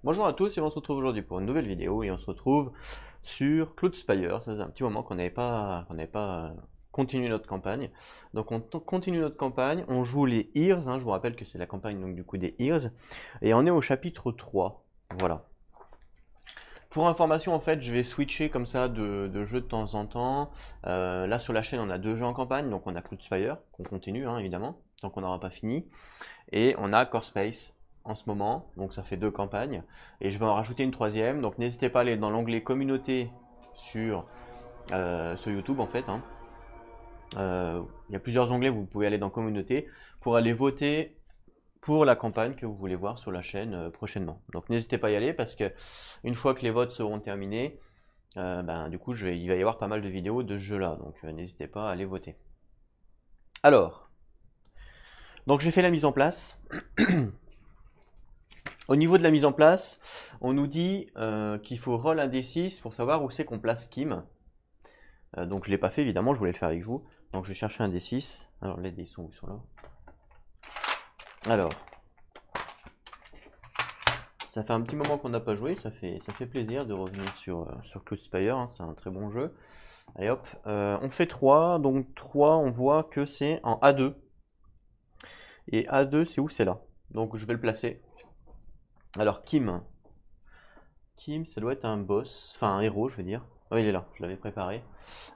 Bonjour à tous et on se retrouve aujourd'hui pour une nouvelle vidéo et on se retrouve sur Cloud Spire. Ça faisait un petit moment qu'on n'avait pas continué notre campagne. Donc on continue notre campagne, on joue les Ears, je vous rappelle que c'est la campagne donc du coup des Ears, et on est au chapitre 3. Voilà. Pour information, en fait, je vais switcher comme ça de jeu de temps en temps. Là sur la chaîne, on a deux jeux en campagne, donc on a Cloud Spire, qu'on continue évidemment, tant qu'on n'aura pas fini. Et on a Core Space en ce moment, donc ça fait deux campagnes. Et je vais en rajouter une troisième, donc n'hésitez pas à aller dans l'onglet communauté sur YouTube en fait. Il y a plusieurs onglets, vous pouvez aller dans communauté pour aller voter pour la campagne que vous voulez voir sur la chaîne prochainement. Donc n'hésitez pas à y aller parce que une fois que les votes seront terminés, du coup il va y avoir pas mal de vidéos de ce jeu là, donc n'hésitez pas à aller voter. Alors, donc j'ai fait la mise en place. Au niveau de la mise en place, on nous dit qu'il faut roll un D6 pour savoir où c'est qu'on place Kim. Donc je ne l'ai pas fait évidemment, je voulais le faire avec vous. Donc je vais chercher un D6. Alors les dés ils sont là. Alors, ça fait un petit moment qu'on n'a pas joué, ça fait plaisir de revenir sur Cloud Spire, c'est un très bon jeu. Allez hop, on fait 3, donc 3 on voit que c'est en A2. Et A2 c'est où? C'est là. Donc je vais le placer. Alors Kim, ça doit être un boss, enfin un héros, je veux dire. Oh, il est là, je l'avais préparé.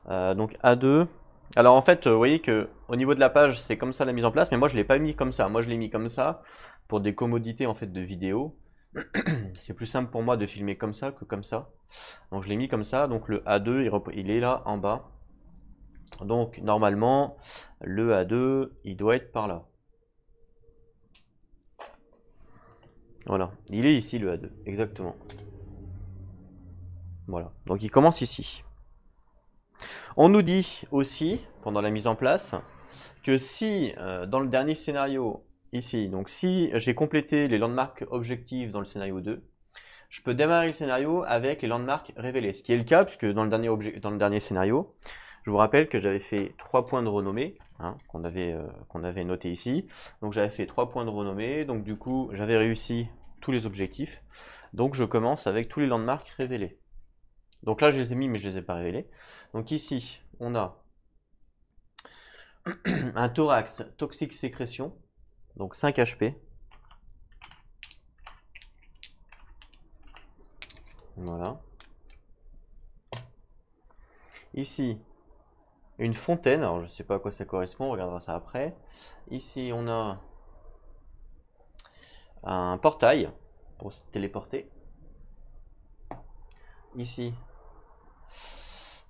Donc A2. Alors en fait, vous voyez que au niveau de la page, c'est comme ça la mise en place, mais moi je l'ai pas mis comme ça. Moi je l'ai mis comme ça pour des commodités en fait de vidéo. C'est plus simple pour moi de filmer comme ça que comme ça. Donc je l'ai mis comme ça. Donc le A2, il est là en bas. Donc normalement, le A2, il doit être par là. Voilà, il est ici le A2, exactement. Voilà, donc il commence ici. On nous dit aussi, pendant la mise en place, que si dans le dernier scénario, ici, donc si j'ai complété les landmarks objectifs dans le scénario 2, je peux démarrer le scénario avec les landmarks révélés. Ce qui est le cas, puisque dans le dernier scénario, je vous rappelle que j'avais fait 3 points de renommée, qu'on avait noté ici. Donc j'avais fait 3 points de renommée, donc du coup j'avais réussi tous les objectifs. Donc je commence avec tous les landmarks révélés. Donc là je les ai mis mais je ne les ai pas révélés. Donc ici on a un thorax toxique sécrétion, donc 5 HP. Voilà. Ici, une fontaine, alors je ne sais pas à quoi ça correspond, on regardera ça après. Ici, on a un portail pour se téléporter. Ici,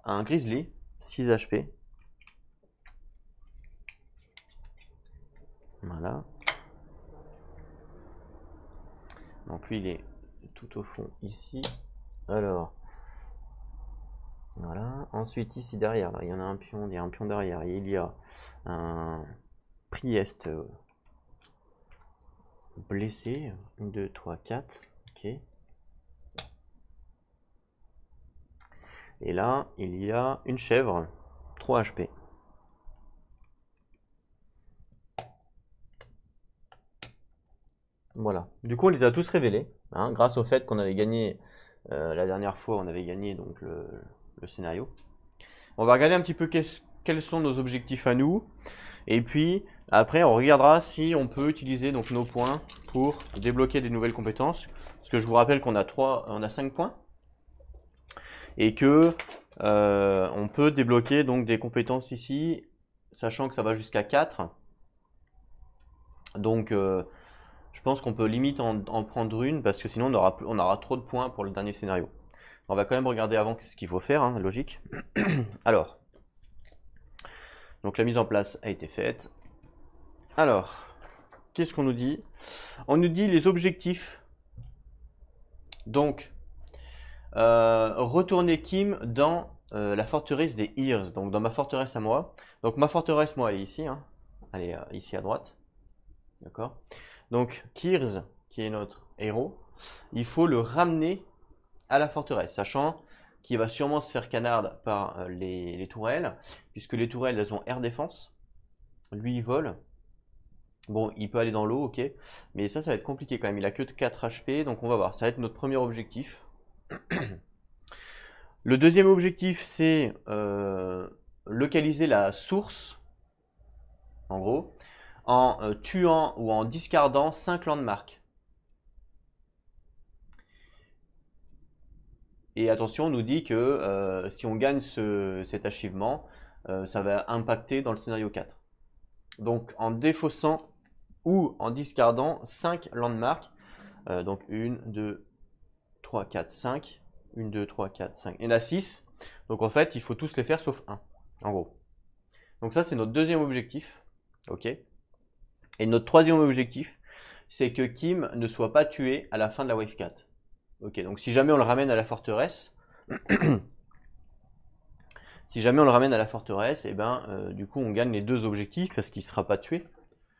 un grizzly, 6 HP. Voilà. Donc lui, il est tout au fond ici. Alors, voilà. Ensuite, ici derrière, là, il y en a un pion, il y a un pion derrière. Et il y a un Priest blessé. 1, 2, 3, 4. Ok. Et là, il y a une chèvre, 3 HP. Voilà. Du coup, on les a tous révélés, grâce au fait qu'on avait gagné la dernière fois, on avait gagné donc le scénario. On va regarder un petit peu quels sont nos objectifs à nous, et puis après, on regardera si on peut utiliser donc nos points pour débloquer des nouvelles compétences. Parce que je vous rappelle qu'on a 5 points, et que on peut débloquer donc des compétences ici, sachant que ça va jusqu'à 4. Donc je pense qu'on peut limite en prendre une parce que sinon on aura trop de points pour le dernier scénario. On va quand même regarder avant ce qu'il faut faire, logique. Alors, donc la mise en place a été faite. Alors, qu'est-ce qu'on nous dit? On nous dit les objectifs. Donc, retourner Kim dans la forteresse des Ears, donc dans ma forteresse à moi. Donc ma forteresse, moi, elle est ici. Elle est ici à droite. D'accord. Donc Kirs, qui est notre héros, il faut le ramener à la forteresse, sachant qu'il va sûrement se faire canard par les tourelles, puisque les tourelles elles ont air défense. Lui il vole. Bon, il peut aller dans l'eau, ok. Mais ça va être compliqué quand même. Il a que 4 HP, donc on va voir. Ça va être notre premier objectif. Le deuxième objectif, c'est localiser la source, en gros, en tuant ou en discardant 5 landmarks. Et attention, on nous dit que si on gagne cet achievement, ça va impacter dans le scénario 4. Donc en défaussant ou en discardant 5 landmarks, donc 1, 2, 3, 4, 5, 1, 2, 3, 4, 5, et la 6. Donc en fait, il faut tous les faire sauf 1, en gros. Donc ça, c'est notre deuxième objectif. Ok. Et notre troisième objectif, c'est que Kim ne soit pas tué à la fin de la wave 4. Ok, donc si jamais on le ramène à la forteresse, si jamais on le ramène à la forteresse, et ben du coup on gagne les deux objectifs parce qu'il ne sera pas tué.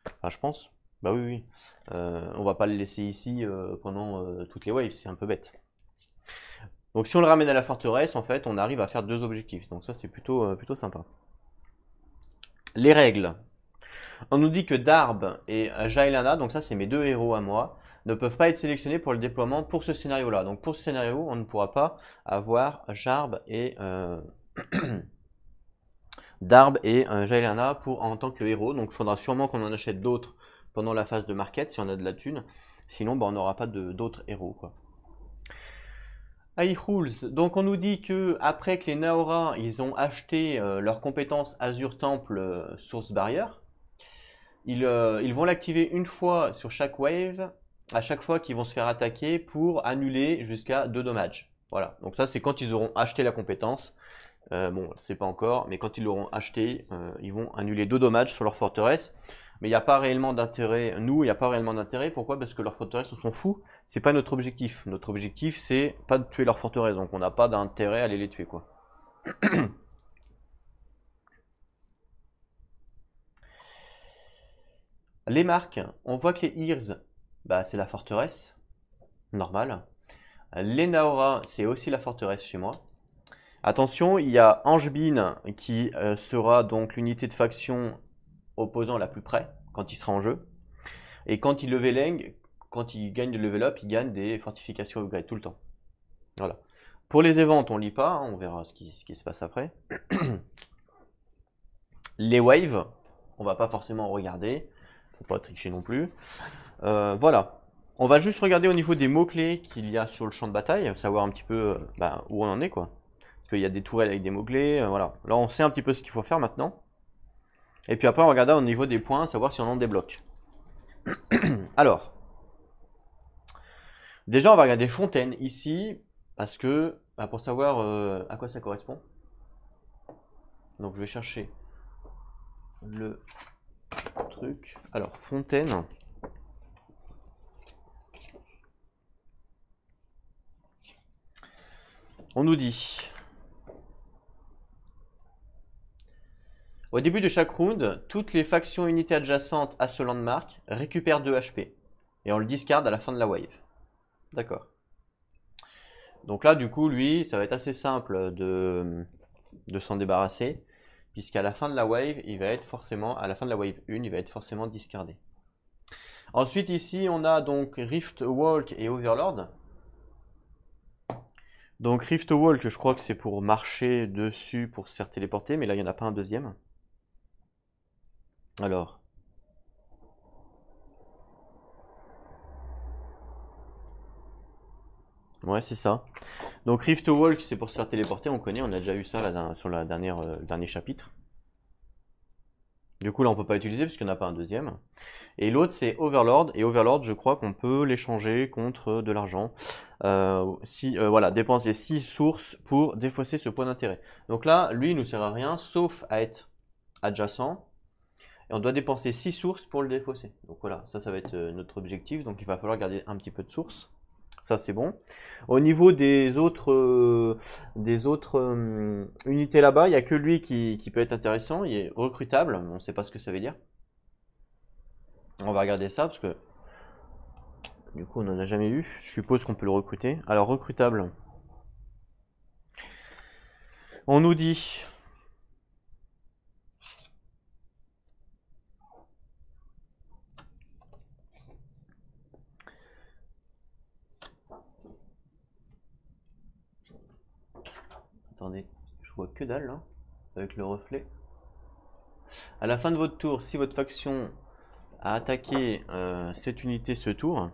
Enfin, je pense. Bah oui, oui. On va pas le laisser ici pendant toutes les waves, c'est un peu bête. Donc si on le ramène à la forteresse, en fait, on arrive à faire deux objectifs. Donc ça, c'est plutôt sympa. Les règles. On nous dit que Darb et Jaelana, donc ça c'est mes deux héros à moi, ne peuvent pas être sélectionnés pour le déploiement pour ce scénario-là. Donc pour ce scénario, on ne pourra pas avoir Jarb et Darb et Jaelana en tant que héros. Donc il faudra sûrement qu'on en achète d'autres pendant la phase de market si on a de la thune. Sinon, bah, on n'aura pas d'autres héros, quoi. High Rules. Donc on nous dit que après que les Naora ils ont acheté leurs compétences Azure Temple Source Barrier, ils vont l'activer une fois sur chaque wave, à chaque fois qu'ils vont se faire attaquer pour annuler jusqu'à 2 dommages. Voilà, donc ça c'est quand ils auront acheté la compétence. Bon, c'est pas encore, mais quand ils l'auront acheté, ils vont annuler 2 dommages sur leur forteresse. Mais il n'y a pas réellement d'intérêt, nous, il n'y a pas réellement d'intérêt. Pourquoi? Parce que leurs forteresses, on s'en fout. C'est pas notre objectif. Notre objectif, c'est pas de tuer leurs forteresses. Donc on n'a pas d'intérêt à aller les tuer, quoi. Les marques, on voit que les Ears, bah, c'est la forteresse, normal. Les Naora, c'est aussi la forteresse chez moi. Attention, il y a Angebin qui sera donc l'unité de faction opposant la plus près quand il sera en jeu. Et quand il leveling, quand il gagne de level up, il gagne des fortifications upgrade tout le temps. Voilà. Pour les events, on lit pas, hein, on verra ce qui se passe après. Les waves, on va pas forcément regarder, faut pas tricher non plus. Voilà. On va juste regarder au niveau des mots-clés qu'il y a sur le champ de bataille, savoir un petit peu où on en est, quoi. Parce qu'il y a des tourelles avec des mots-clés, voilà. Là, on sait un petit peu ce qu'il faut faire maintenant. Et puis après, on regardera au niveau des points, savoir si on en débloque. Alors, déjà, on va regarder fontaine ici, parce que, pour savoir à quoi ça correspond. Donc, je vais chercher le truc. Alors, fontaine. On nous dit, au début de chaque round, toutes les factions unités adjacentes à ce landmark récupèrent 2 HP. Et on le discard à la fin de la wave. D'accord. Donc là, du coup, lui, ça va être assez simple de s'en débarrasser. Puisqu'à la fin de la wave, il va être forcément, à la fin de la wave 1, il va être forcément discardé. Ensuite, ici, on a donc Rift Walk et Overlord. Donc Rift Walk, je crois que c'est pour marcher dessus, pour se faire téléporter, mais là, il n'y en a pas un deuxième. Alors. Ouais, c'est ça. Donc Rift Walk, c'est pour se faire téléporter, on connaît, on a déjà eu ça là, sur le dernier chapitre. Du coup, là, on peut pas utiliser parce qu'il n'y en a pas un deuxième. Et l'autre, c'est Overlord. Et Overlord, je crois qu'on peut l'échanger contre de l'argent. Voilà, dépenser 6 sources pour défausser ce point d'intérêt. Donc là, lui, il nous sert à rien, sauf à être adjacent. Et on doit dépenser 6 sources pour le défausser. Donc voilà, ça va être notre objectif. Donc il va falloir garder un petit peu de sources. Ça, c'est bon. Au niveau des autres unités là-bas, il n'y a que lui qui peut être intéressant. Il est recrutable. On ne sait pas ce que ça veut dire. On va regarder ça parce que du coup, on n'en a jamais eu. Je suppose qu'on peut le recruter. Alors, recrutable. On nous dit. attendez, je vois que dalle là, avec le reflet. À la fin de votre tour, si votre faction a attaqué cette unité ce tour,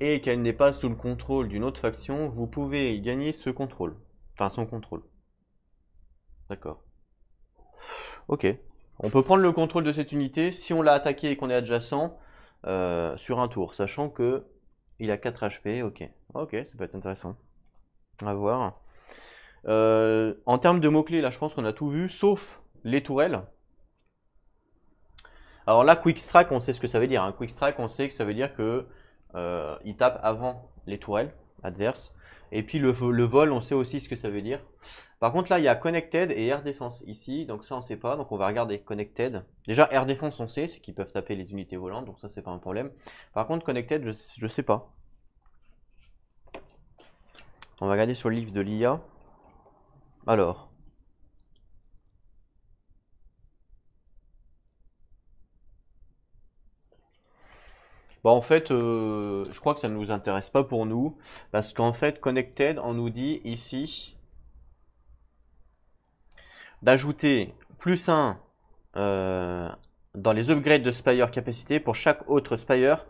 et qu'elle n'est pas sous le contrôle d'une autre faction, vous pouvez gagner ce contrôle. Enfin, son contrôle. D'accord. Ok. On peut prendre le contrôle de cette unité si on l'a attaqué et qu'on est adjacent sur un tour, sachant que il a 4 HP. Ok. Ok, ça peut être intéressant. À voir. En termes de mots-clés, là, je pense qu'on a tout vu, sauf les tourelles. Alors là, Quick Strike, on sait ce que ça veut dire. Hein. Quick Strike, on sait que ça veut dire que il tape avant les tourelles adverses. Et puis le vol, on sait aussi ce que ça veut dire. Par contre, là, il y a Connected et Air Defense ici. Donc ça, on ne sait pas. Donc on va regarder Connected. Déjà, Air Defense, on sait, c'est qu'ils peuvent taper les unités volantes. Donc ça, c'est pas un problème. Par contre, Connected, je ne sais pas. On va regarder sur le livre de l'IA. Alors. Bah en fait, je crois que ça ne nous intéresse pas pour nous. Parce qu'en fait, Connected, on nous dit ici d'ajouter plus 1 dans les upgrades de Spire capacité pour chaque autre Spire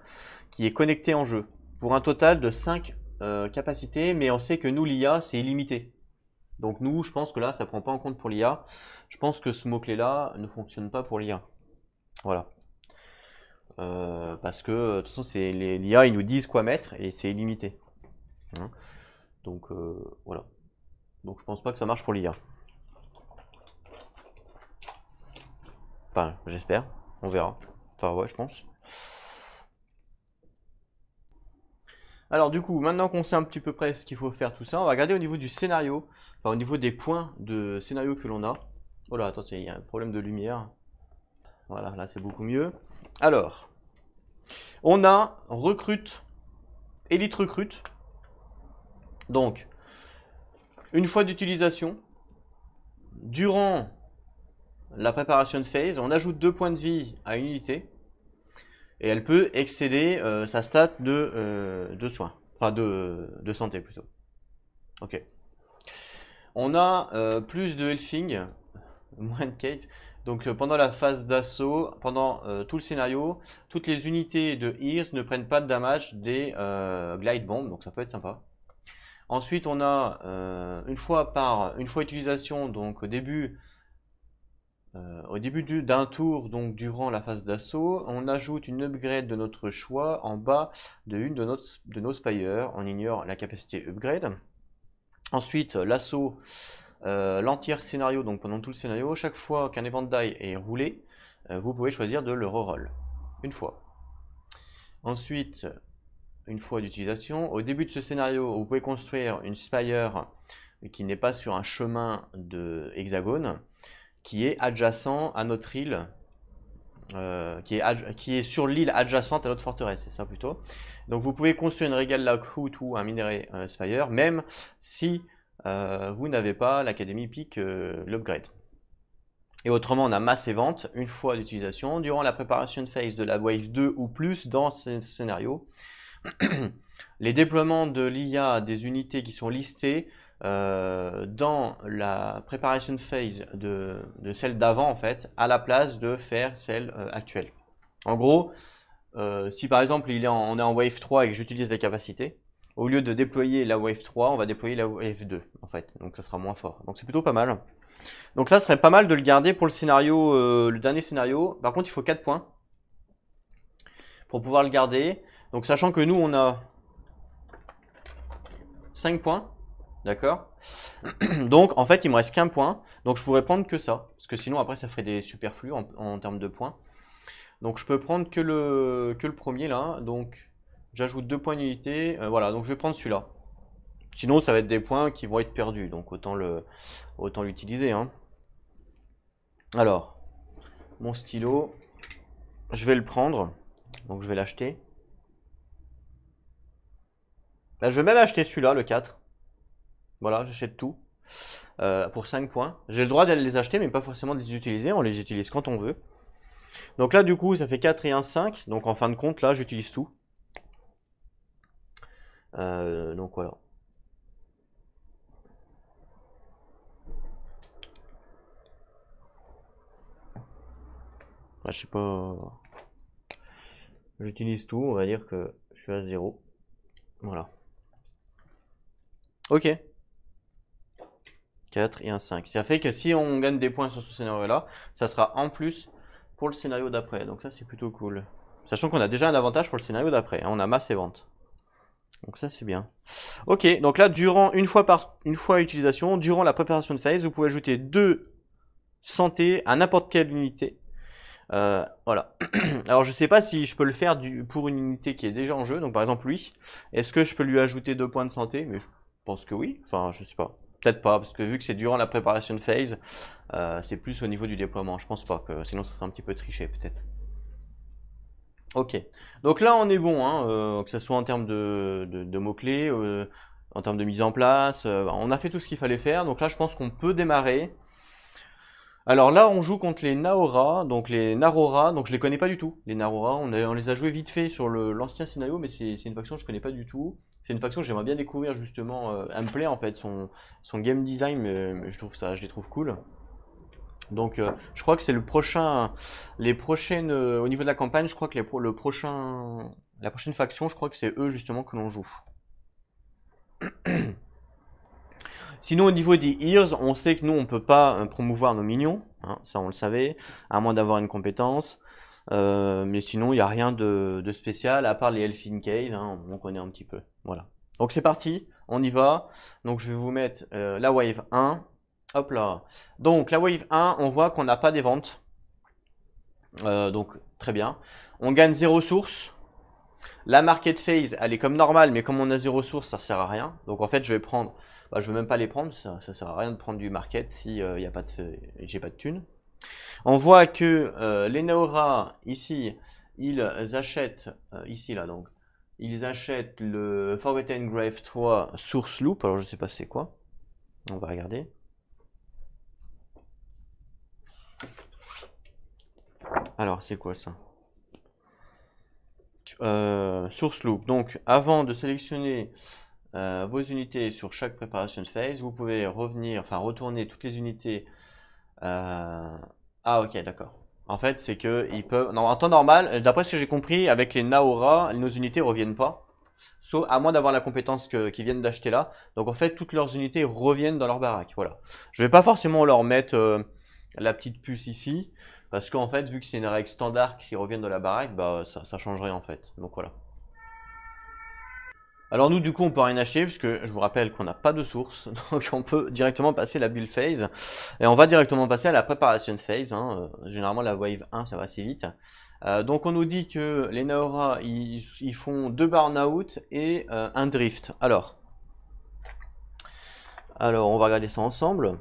qui est connecté en jeu. Pour un total de 5 capacités, mais on sait que nous, l'IA, c'est illimité. Donc nous, je pense que là, ça ne prend pas en compte pour l'IA. Je pense que ce mot-clé-là ne fonctionne pas pour l'IA. Voilà. Parce que de toute façon, l'IA, ils nous disent quoi mettre et c'est illimité. Hein. Donc voilà. Donc je pense pas que ça marche pour l'IA. Enfin, j'espère. On verra. Enfin, ouais, je pense. Alors du coup, maintenant qu'on sait un petit peu près ce qu'il faut faire tout ça, on va regarder au niveau du scénario, enfin au niveau des points de scénario que l'on a. Oh là, attention, il y a un problème de lumière. Voilà, là c'est beaucoup mieux. Alors, on a recrute, élite recrute. Donc, une fois d'utilisation, durant la préparation de phase, on ajoute 2 points de vie à une unité. Et elle peut excéder sa stat de soins. Enfin, de santé plutôt. Ok. On a plus de healthing, moins de case. Donc pendant la phase d'assaut, pendant tout le scénario, toutes les unités de Ears ne prennent pas de damage des glide bombs, donc ça peut être sympa. Ensuite, on a une fois utilisation, donc au début d'un tour, donc durant la phase d'assaut, on ajoute une upgrade de notre choix en bas de une de nos spires. On ignore la capacité upgrade. Ensuite, l'assaut, l'entier scénario, donc pendant tout le scénario, chaque fois qu'un event die est roulé, vous pouvez choisir de le reroll. Une fois. Ensuite, une fois d'utilisation, au début de ce scénario, vous pouvez construire une spire qui n'est pas sur un chemin de hexagone, qui est adjacent à notre île, qui est sur l'île adjacente à notre forteresse, c'est ça plutôt. Donc vous pouvez construire une Regal Lockhoot ou un minerai Spire, même si vous n'avez pas l'Académie Peak, l'upgrade. Et autrement, on a Mass Event, une fois d'utilisation, durant la préparation phase de la Wave 2 ou plus dans ce scénario. Les déploiements de l'IA des unités qui sont listées dans la préparation phase de celle d'avant en fait, à la place de faire celle actuelle. En gros, si par exemple on est en Wave 3 et que j'utilise la capacité, au lieu de déployer la Wave 3, on va déployer la Wave 2 en fait, donc ça sera moins fort. Donc c'est plutôt pas mal. Donc ça serait pas mal de le garder pour le scénario, le dernier scénario. Par contre, il faut 4 points pour pouvoir le garder. Donc sachant que nous on a 5 points, d'accord. Donc en fait il me reste qu'un point, donc je pourrais prendre que ça, parce que sinon après ça ferait des superflus en termes de points. Donc je peux prendre que le premier là, donc j'ajoute 2 points d'unité, voilà, donc je vais prendre celui-là. Sinon ça va être des points qui vont être perdus, donc autant l'utiliser. Hein. Alors, mon stylo, je vais le prendre, donc je vais l'acheter. Là, je vais même acheter celui-là, le 4. Voilà, j'achète tout pour 5 points. J'ai le droit d'aller les acheter, mais pas forcément de les utiliser. On les utilise quand on veut. Donc là, du coup, ça fait 4 et 1, 5. Donc en fin de compte, là, j'utilise tout. Donc voilà. Là, je sais pas. J'utilise tout, on va dire que je suis à 0. Voilà. Ok. 4 et un 5. Ça fait que si on gagne des points sur ce scénario-là, ça sera en plus pour le scénario d'après. Donc ça, c'est plutôt cool. Sachant qu'on a déjà un avantage pour le scénario d'après. On a masse et vente. Donc ça, c'est bien. Ok, donc là, durant une fois utilisation, durant la préparation de phase, vous pouvez ajouter 2 santé à n'importe quelle unité. Voilà. Alors je sais pas si je peux le faire pour une unité qui est déjà en jeu. Donc par exemple lui, est-ce que je peux lui ajouter 2 points de santé? Mais je pense que oui. Enfin, je sais pas. Peut-être pas, parce que vu que c'est durant la préparation de phase, c'est plus au niveau du déploiement. Je pense pas, que sinon ça serait un petit peu triché peut-être. Ok. Donc là on est bon, hein, que ce soit en termes de mots-clés, en termes de mise en place. On a fait tout ce qu'il fallait faire. Donc là je pense qu'on peut démarrer. Alors là, on joue contre les Naora, donc les Narora, donc je les connais pas du tout. Les Narora, on les a joués vite fait sur l'ancien scénario, mais c'est une faction que je connais pas du tout. C'est une faction que j'aimerais bien découvrir justement. Elle me plaît en fait, son game design, mais je les trouve cool. Donc je crois que c'est les prochaines, au niveau de la campagne, je crois que la prochaine faction, je crois que c'est eux justement que l'on joue. Sinon, au niveau des Ears, on sait que nous, on peut pas promouvoir nos minions. Hein, ça, on le savait, à moins d'avoir une compétence. Mais sinon, il n'y a rien de spécial, à part les Elfin Cave, hein, on connaît un petit peu. Voilà. Donc c'est parti, on y va. Donc je vais vous mettre la Wave 1. Hop là. Donc la Wave 1, on voit qu'on n'a pas des ventes. Donc très bien. On gagne 0 source. La market phase, elle est comme normale, mais comme on a 0 source, ça sert à rien. Donc en fait, je vais prendre... Bah, je veux même pas les prendre, ça sert à rien de prendre du market si j'ai pas de thunes. On voit que les Naora, ici, ils achètent, ici là donc, ils achètent le Forgotten Grave 3 Source Loop, alors je sais pas c'est quoi, on va regarder. Alors c'est quoi ça? Source Loop, donc avant de sélectionner vos unités sur chaque préparation de phase, vous pouvez retourner toutes les unités. Ah ok, d'accord. En fait, c'est que ils peuvent. Non, en temps normal, d'après ce que j'ai compris, avec les Naora, nos unités reviennent pas. Sauf à moins d'avoir la compétence qu'ils viennent d'acheter là. Donc en fait, toutes leurs unités reviennent dans leur baraque. Voilà. Je vais pas forcément leur mettre la petite puce ici. Parce qu'en fait, vu que c'est une règle standard qui reviennent dans la baraque, bah ça changerait en fait. Donc voilà. Alors nous du coup on peut rien acheter puisque je vous rappelle qu'on n'a pas de source, donc on peut directement passer la build phase et on va directement passer à la préparation phase, hein. Généralement la wave 1 ça va assez vite. Donc on nous dit que les Naora ils font 2 burn-out et un drift. Alors on va regarder ça ensemble.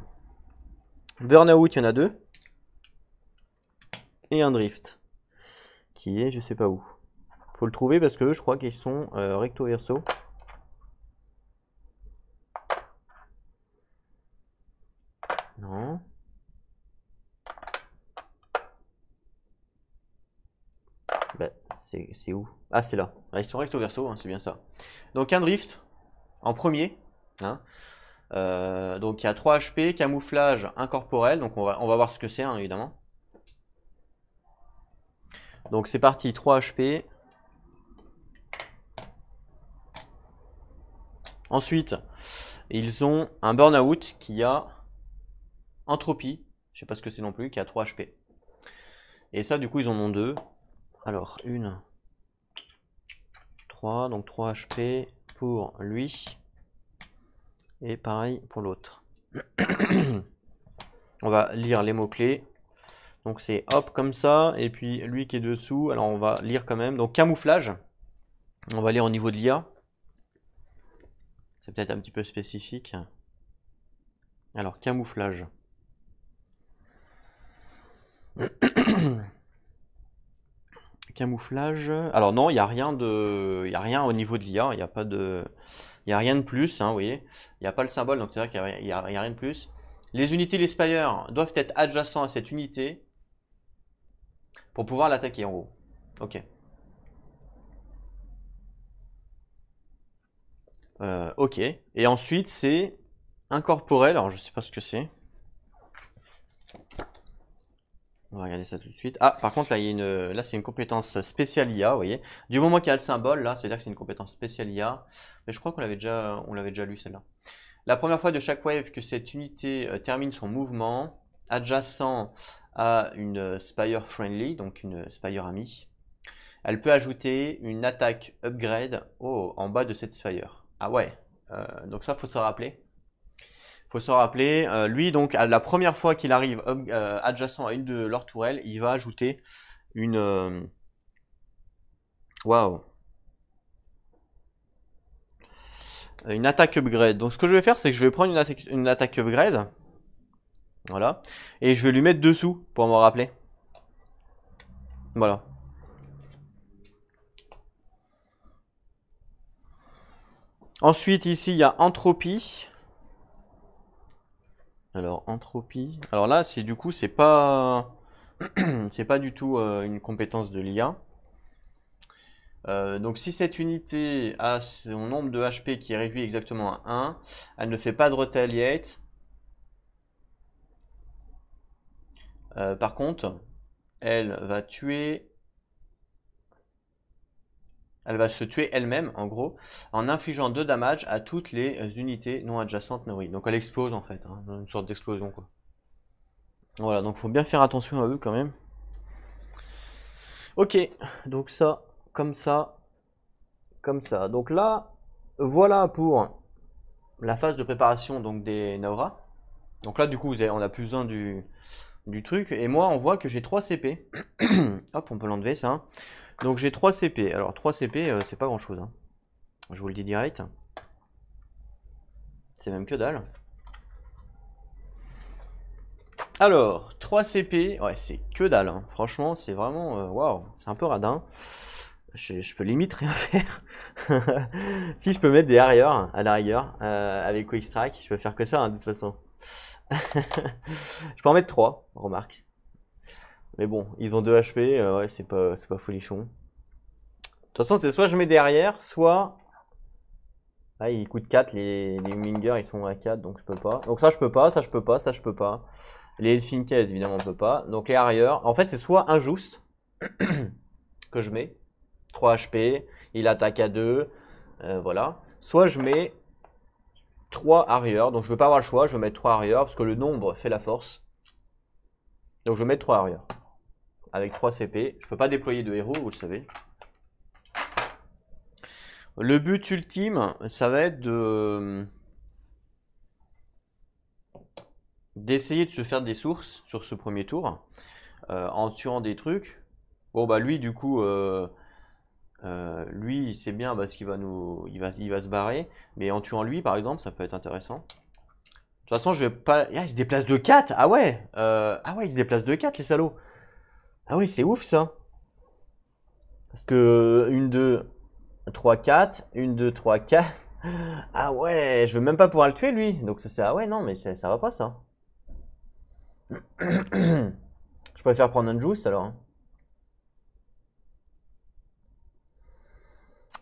Burn-out il y en a 2 et un drift qui est je sais pas où. Faut le trouver parce que je crois qu'ils sont recto verso. Non. Bah, c'est où? Ah, c'est là. Ils sont recto verso, hein, c'est bien ça. Donc un drift en premier. Hein. Donc il y a 3 HP, camouflage incorporel. Donc on va voir ce que c'est, hein, évidemment. Donc c'est parti, 3 HP. Ensuite, ils ont un burn-out qui a entropie. Je sais pas ce que c'est non plus, qui a 3 HP. Et ça, du coup, ils en ont 2. Alors, 1, 3, donc 3 HP pour lui. Et pareil pour l'autre. On va lire les mots-clés. Donc c'est hop comme ça. Et puis lui qui est dessous, alors on va lire quand même. Donc camouflage. On va lire au niveau de l'IA. C'est peut-être un petit peu spécifique. Alors camouflage. Camouflage. Alors non, il n'y a rien au niveau de l'IA. Il n'y a pas de, il y a rien de plus. Hein, vous voyez, il n'y a pas le symbole, donc c'est vrai qu'il n'y a rien de plus. Les unités, les spires doivent être adjacents à cette unité. Pour pouvoir l'attaquer en gros. Ok. Ok. Et ensuite, c'est incorporel. Alors, je sais pas ce que c'est. On va regarder ça tout de suite. Ah, par contre, là, là c'est une compétence spéciale IA, vous voyez. Du moment qu'il y a le symbole, là, c'est-à-dire que c'est une compétence spéciale IA. Mais je crois qu'on l'avait déjà lu, celle-là. La première fois de chaque wave que cette unité termine son mouvement, adjacent à une Spire Friendly, donc une Spire amie, elle peut ajouter une attaque upgrade en bas de cette Spire. Ah ouais, donc ça, faut se rappeler. Faut se rappeler, lui, donc, à la première fois qu'il arrive adjacent à une de leurs tourelles, il va ajouter une. Waouh! Une attaque upgrade. Donc, ce que je vais faire, c'est que je vais prendre une attaque upgrade. Voilà. Et je vais lui mettre dessous pour me rappeler. Voilà. Ensuite, ici, il y a entropie. Alors, entropie. Alors là, c'est du coup, c'est pas du tout une compétence de l'IA. Donc si cette unité a son nombre de HP qui est réduit exactement à 1, elle ne fait pas de retaliate. Par contre, elle va se tuer elle-même, en gros, en infligeant 2 damage à toutes les unités non adjacentes nourries. Donc elle explose en fait, hein, une sorte d'explosion quoi. Voilà, donc faut bien faire attention à eux quand même. Ok, donc ça, comme ça, comme ça. Donc là, voilà pour la phase de préparation donc des Naura. Donc là, du coup, on a plus besoin du truc. Et moi, on voit que j'ai 3 CP. Hop, on peut l'enlever ça. Donc j'ai 3 CP. Alors 3 CP, c'est pas grand chose. Hein. Je vous le dis direct. C'est même que dalle. Alors, 3 CP, ouais, c'est que dalle. Hein. Franchement, c'est vraiment. Waouh, c'est un peu radin. Je peux limite rien faire. Si je peux mettre des arrières à l'arrière avec Quick Strike, je peux faire que ça hein, de toute façon. Je peux en mettre 3, remarque. Mais bon, ils ont 2 HP, ouais, c'est pas folichon. De toute façon, c'est soit je mets des arrières, soit. Ah, ils coûtent 4, les Humingers, ils sont à 4, donc je peux pas. Donc ça, je peux pas, ça, je peux pas, ça, je peux pas. Les Elfin Case, évidemment, on peut pas. Donc les arrières, en fait, c'est soit injuste que je mets, 3 HP, il attaque à 2, voilà. Soit je mets 3 arrières, donc je veux pas avoir le choix, je vais mettre 3 arrières, parce que le nombre fait la force. Donc je vais mettre 3 arrières. Avec 3 CP, je peux pas déployer de héros, vous le savez. Le but ultime, ça va être d'essayer de se faire des sources sur ce premier tour, en tuant des trucs. Bon bah lui du coup, lui c'est bien parce qu'il va il va se barrer, mais en tuant lui par exemple, ça peut être intéressant. De toute façon, je vais pas. Ah, il se déplace de 4. Ah ouais. Ah ouais, il se déplace de 4 les salauds. Ah oui, c'est ouf ça. Parce que 1, 2, 3, 4. 1, 2, 3, 4. Ah ouais, je veux même pas pouvoir le tuer lui. Donc ça c'est. Ah ouais, non, mais ça va pas ça. Je préfère prendre un Juice alors. Hein.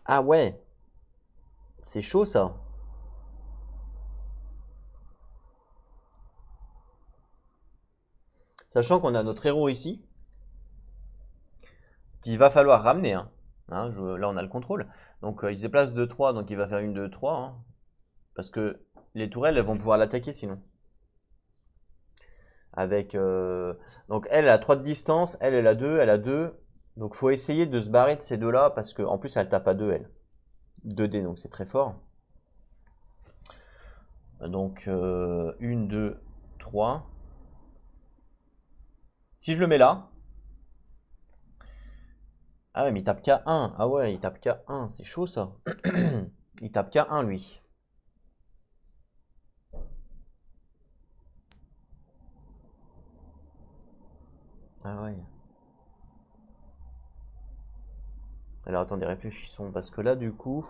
Ah ouais. C'est chaud ça. Sachant qu'on a notre héros ici. Qu'il va falloir ramener. Hein. Hein, là on a le contrôle. Donc il se déplace de 3, donc il va faire une 2, 3. Hein. Parce que les tourelles elles vont pouvoir l'attaquer sinon. Avec donc elle a 3 de distance, elle a 2, elle a 2. Donc faut essayer de se barrer de ces deux-là parce qu'en plus elle tape à 2 elle. 2D donc c'est très fort. Donc 1, 2, 3. Si je le mets là. Ah ouais mais il tape qu'à 1. Ah ouais il tape qu'à 1, c'est chaud ça. Il tape qu'à 1 lui. Ah ouais. Alors attendez, réfléchissons, parce que là du coup,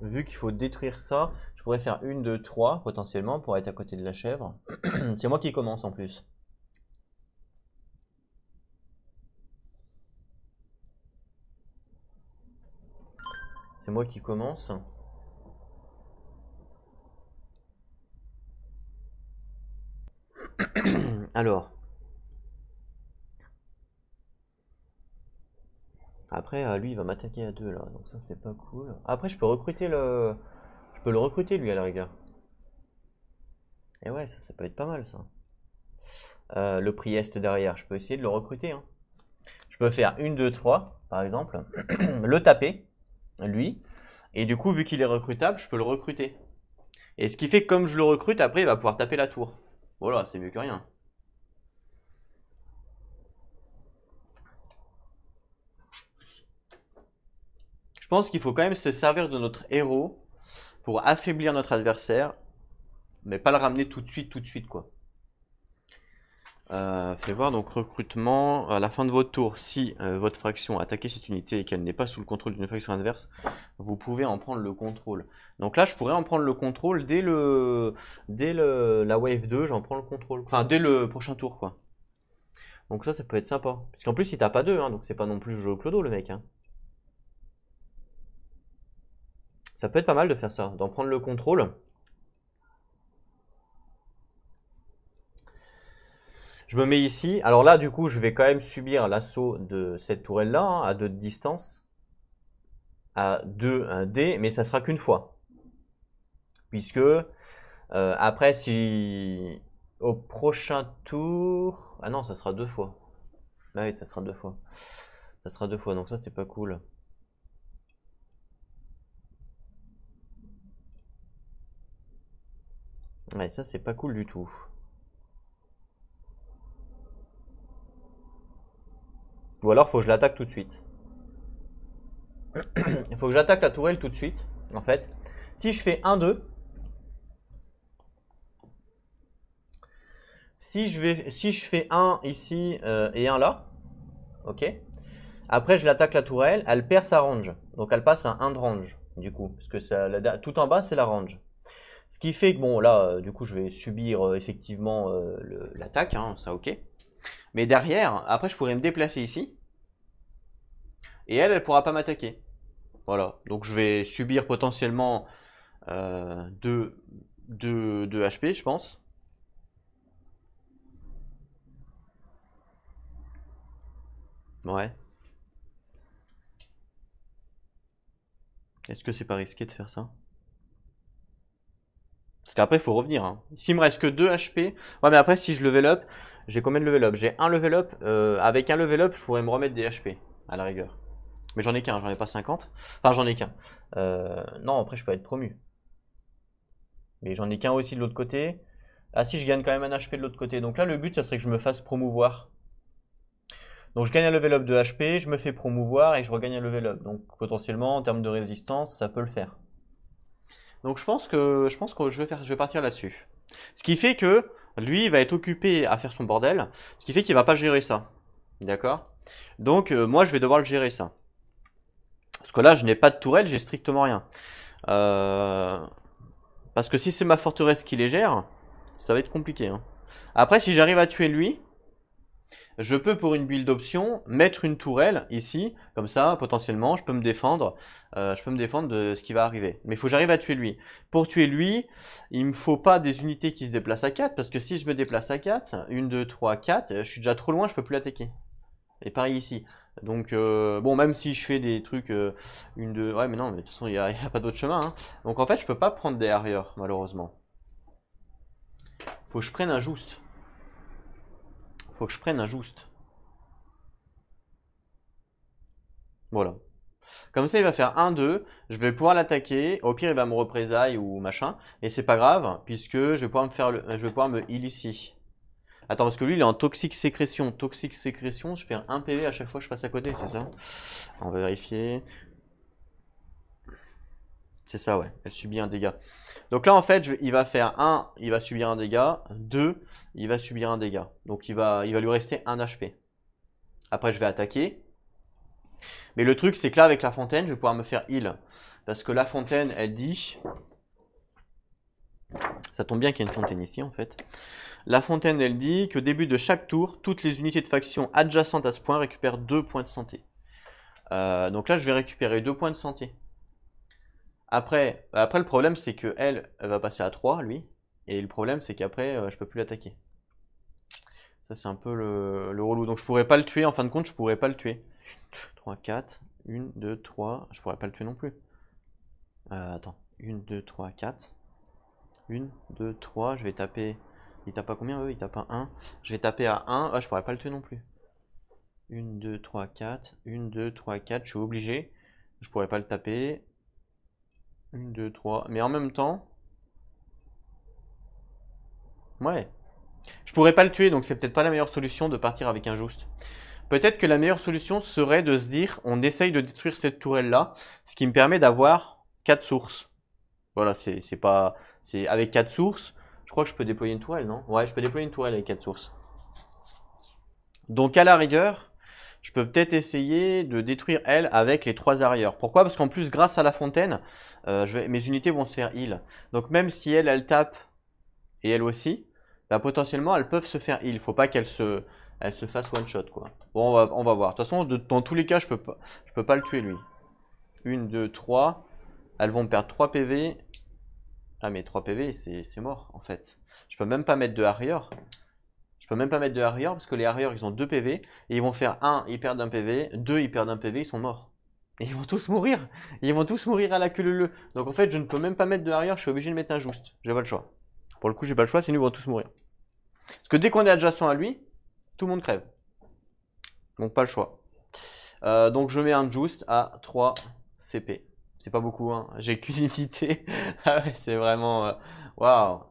vu qu'il faut détruire ça, je pourrais faire 1, 2, 3 potentiellement pour être à côté de la chèvre. C'est moi qui commence en plus. C'est moi qui commence. Alors. Après, lui, il va m'attaquer à 2 là, donc ça c'est pas cool. Après, je peux recruter le... Je peux le recruter lui à la rigueur. Et ouais, ça peut être pas mal ça. Le Priest derrière, je peux essayer de le recruter, hein. Je peux faire 1, 2, 3, par exemple. Le taper, lui. Et du coup, vu qu'il est recrutable, je peux le recruter. Et ce qui fait que comme je le recrute, après, il va pouvoir taper la tour. Voilà, c'est mieux que rien. Je pense qu'il faut quand même se servir de notre héros pour affaiblir notre adversaire, mais pas le ramener tout de suite, quoi. Fais voir donc recrutement. À la fin de votre tour, si votre faction a attaqué cette unité et qu'elle n'est pas sous le contrôle d'une faction adverse, vous pouvez en prendre le contrôle. Donc là, je pourrais en prendre le contrôle dès la wave 2, j'en prends le contrôle. Enfin, dès le prochain tour, quoi. Donc ça peut être sympa. Parce qu'en plus, il tape à 2, hein, donc c'est pas non plus jeu clodo, le mec, hein. Ça peut être pas mal de faire ça, d'en prendre le contrôle. Je me mets ici. Alors là, du coup, je vais quand même subir l'assaut de cette tourelle-là, hein, à 2 de distance. À 2, un D, mais ça sera qu'une fois. Puisque, après, si... Au prochain tour... Ah non, ça sera 2 fois. Ah oui, ça sera 2 fois. Ça sera 2 fois, donc ça, c'est pas cool. Ouais, ça, c'est pas cool du tout. Ou alors, faut que je l'attaque tout de suite. Il faut que j'attaque la tourelle tout de suite, en fait. Si je fais 1-2, si je fais 1 ici et 1 là, ok. Après, je l'attaque la tourelle, elle perd sa range. Donc, elle passe à 1 de range, du coup. Parce que ça, tout en bas, c'est la range. Ce qui fait que, bon, là, du coup, je vais subir effectivement l'attaque, hein, ça, ok. Mais derrière, après, je pourrais me déplacer ici. Et elle pourra pas m'attaquer. Voilà. Donc, je vais subir potentiellement 2 HP, je pense. Ouais. Est-ce que c'est pas risqué de faire ça? Parce qu'après, il faut revenir, hein. S'il me reste que 2 HP. Ouais, mais après, si je level up, j'ai combien de level up? J'ai un level up. Avec un level up, je pourrais me remettre des HP, à la rigueur. Mais j'en ai qu'un, j'en ai pas 50. Enfin, j'en ai qu'un. Non, après, je peux être promu. Mais j'en ai qu'un aussi de l'autre côté. Ah si, je gagne quand même un HP de l'autre côté. Donc là, le but, ça serait que je me fasse promouvoir. Donc je gagne un level up de HP, je me fais promouvoir et je regagne un level up. Donc potentiellement, en termes de résistance, ça peut le faire. Donc je pense que je vais partir là-dessus. Ce qui fait que lui, il va être occupé à faire son bordel. Ce qui fait qu'il va pas gérer ça. D'accord? Donc moi, je vais devoir le gérer ça. Parce que là, je n'ai pas de tourelle, j'ai strictement rien. Parce que si c'est ma forteresse qui les gère, ça va être compliqué, hein. Après, si j'arrive à tuer lui, je peux pour une build option mettre une tourelle ici, comme ça potentiellement je peux me défendre de ce qui va arriver. Mais il faut que j'arrive à tuer lui. Pour tuer lui, il me faut pas des unités qui se déplacent à 4, parce que si je me déplace à 4, 1, 2, 3, 4, je suis déjà trop loin, je peux plus l'attaquer. Et pareil ici. Donc bon, même si je fais des trucs, une, deux, ouais mais non, mais de toute façon il n'y a pas d'autre chemin, hein. Donc en fait je peux pas prendre des arrières malheureusement. Faut que je prenne un juste. Faut que je prenne un juste. Voilà. Comme ça, il va faire 1, 2. Je vais pouvoir l'attaquer. Au pire, il va me représailles ou machin. Et c'est pas grave, puisque je vais pouvoir je vais pouvoir me heal ici. Attends, parce que lui, il est en toxique sécrétion. Toxique sécrétion, je perds 1 PV à chaque fois que je passe à côté, c'est ça? On va vérifier. C'est ça, ouais. Elle subit un dégât. Donc là, en fait, il va faire 1, il va subir un dégât. 2, il va subir un dégât. Donc il va lui rester 1 HP. Après, je vais attaquer. Mais le truc, c'est que là, avec la fontaine, je vais pouvoir me faire heal. Parce que la fontaine, elle dit... Ça tombe bien qu'il y ait une fontaine ici, en fait. La fontaine, elle dit qu'au début de chaque tour, toutes les unités de faction adjacentes à ce point récupèrent 2 points de santé. Donc là, je vais récupérer 2 points de santé. Après le problème, c'est que elle va passer à 3, lui. Et le problème, c'est qu'après, je peux plus l'attaquer. Ça, c'est un peu le relou. Donc, je pourrais pas le tuer. En fin de compte, je pourrais pas le tuer. 3, 4. 1, 2, 3. Je pourrais pas le tuer non plus. Attends. 1, 2, 3, 4. 1, 2, 3. Je vais taper. Il tape à combien eux? Il tape à 1. Je vais taper à 1. Ah, je pourrais pas le tuer non plus. 1, 2, 3, 4. 1, 2, 3, 4. Je suis obligé. Je pourrais pas le taper. 1, 2, 3. Mais en même temps. Ouais. Je pourrais pas le tuer, donc c'est peut-être pas la meilleure solution de partir avec un Just. Peut-être que la meilleure solution serait de se dire, on essaye de détruire cette tourelle-là, ce qui me permet d'avoir 4 sources. Voilà, c'est pas... C'est avec 4 sources, je crois que je peux déployer une tourelle, non? Ouais, je peux déployer une tourelle avec 4 sources. Donc à la rigueur, je peux peut-être essayer de détruire elle avec les 3 arrières. Pourquoi? Parce qu'en plus, grâce à la fontaine, mes unités vont se faire heal. Donc même si elle tape, et elle aussi, bah, potentiellement elles peuvent se faire heal. Il faut pas qu'elle se fasse one shot quoi. Bon, on va voir. De toute façon, dans tous les cas, je peux pas le tuer lui. 1, 2, 3. Elles vont perdre 3 PV. Ah mais 3 PV c'est mort en fait. Je peux même pas mettre de Harrier. Je peux même pas mettre de Harrier parce que les Harriers ils ont 2 PV. Et ils vont faire 1, ils perdent un PV. 2, ils perdent un PV, ils sont morts. Et ils vont tous mourir. Ils vont tous mourir à la queue leu. Donc en fait, je ne peux même pas mettre de Harrier. Je suis obligé de mettre un Just. J'ai pas le choix. Pour le coup, j'ai pas le choix, sinon ils vont tous mourir. Parce que dès qu'on est adjacent à lui, tout le monde crève. Donc pas le choix. Donc je mets un Just à 3 CP. C'est pas beaucoup, hein. J'ai qu'une unité. Ah ouais, c'est vraiment... Waouh.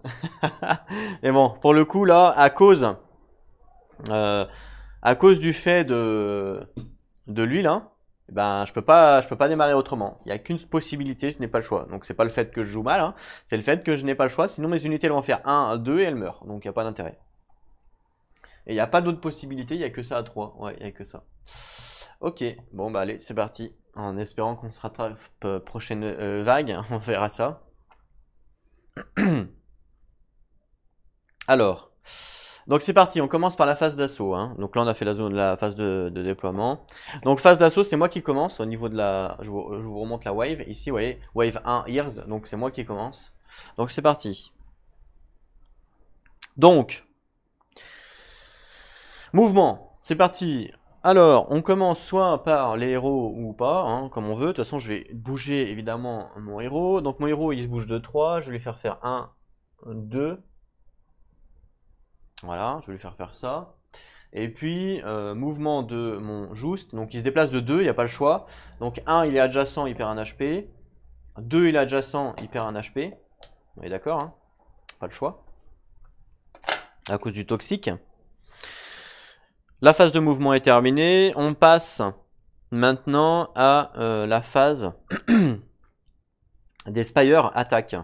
Mais bon, pour le coup, là, à cause du fait de l'huile, hein, ben, je peux pas démarrer autrement. Il n'y a qu'une possibilité, je n'ai pas le choix. Donc c'est pas le fait que je joue mal, hein, c'est le fait que je n'ai pas le choix. Sinon mes unités elles vont faire 1, 2 et elles meurent. Donc il n'y a pas d'intérêt. Et il n'y a pas d'autre possibilité, il n'y a que ça à 3. Ouais, il n'y a que ça. Ok, bon bah allez, c'est parti. En espérant qu'on se rattrape prochaine vague, on verra ça. Alors, donc c'est parti, on commence par la phase d'assaut. Hein. Donc là on a fait la phase de déploiement. Donc phase d'assaut, c'est moi qui commence au niveau de la... Je vous remonte la wave. Ici, vous voyez, wave 1, Ears, donc c'est moi qui commence. Donc c'est parti. Donc, mouvement, c'est parti. Alors, on commence soit par les héros ou pas, hein, comme on veut. De toute façon, je vais bouger évidemment mon héros. Donc mon héros, il se bouge de 3. Je vais lui faire faire 1, 2. Voilà, je vais lui faire faire ça. Et puis, mouvement de mon Just. Donc il se déplace de 2, il n'y a pas le choix. Donc 1, il est adjacent, il perd un HP. 2, il est adjacent, il perd un HP. On est d'accord, hein? Pas le choix. À cause du toxique. La phase de mouvement est terminée. On passe maintenant à la phase des Spire attaque.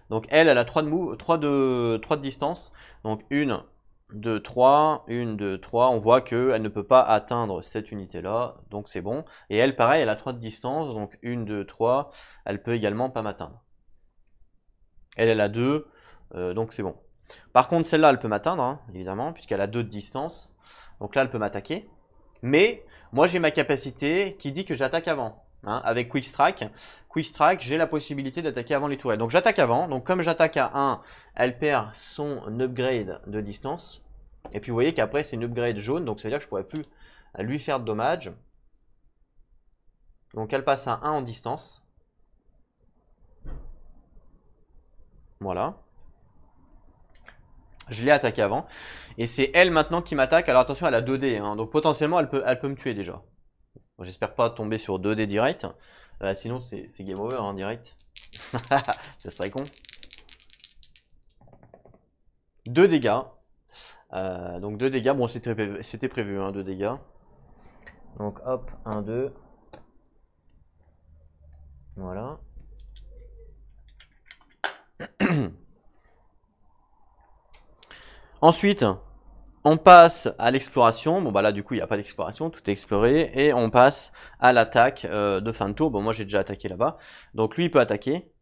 Donc elle a 3 de distance. Donc 1, 2, 3, 1, 2, 3. On voit qu'elle ne peut pas atteindre cette unité-là. Donc c'est bon. Et elle, pareil, elle a 3 de distance. Donc 1, 2, 3. Elle peut également pas m'atteindre. Elle a 2. Donc c'est bon. Par contre, celle-là, elle peut m'atteindre, hein, évidemment, puisqu'elle a 2 de distance. Donc là, elle peut m'attaquer. Mais moi, j'ai ma capacité qui dit que j'attaque avant. Hein, avec Quick Strike. Quick Strike, j'ai la possibilité d'attaquer avant les tourelles. Donc j'attaque avant. Donc comme j'attaque à 1, elle perd son upgrade de distance. Et puis vous voyez qu'après, c'est une upgrade jaune. Donc ça veut dire que je pourrais plus lui faire de dommages. Donc elle passe à 1 en distance. Voilà. Je l'ai attaqué avant. Et c'est elle maintenant qui m'attaque. Alors attention, elle a 2D. Hein, donc potentiellement, elle peut me tuer déjà. Bon, j'espère pas tomber sur 2D direct. Sinon, c'est game over en direct. Ça serait con. 2 dégâts. Donc 2 dégâts. Bon, c'était prévu, hein, 2 dégâts. Donc hop, 1, 2. Voilà. Ensuite, on passe à l'exploration. Bon bah là du coup il n'y a pas d'exploration, tout est exploré. Et on passe à l'attaque de fin de tour. Bon moi j'ai déjà attaqué là-bas. Donc lui il peut attaquer.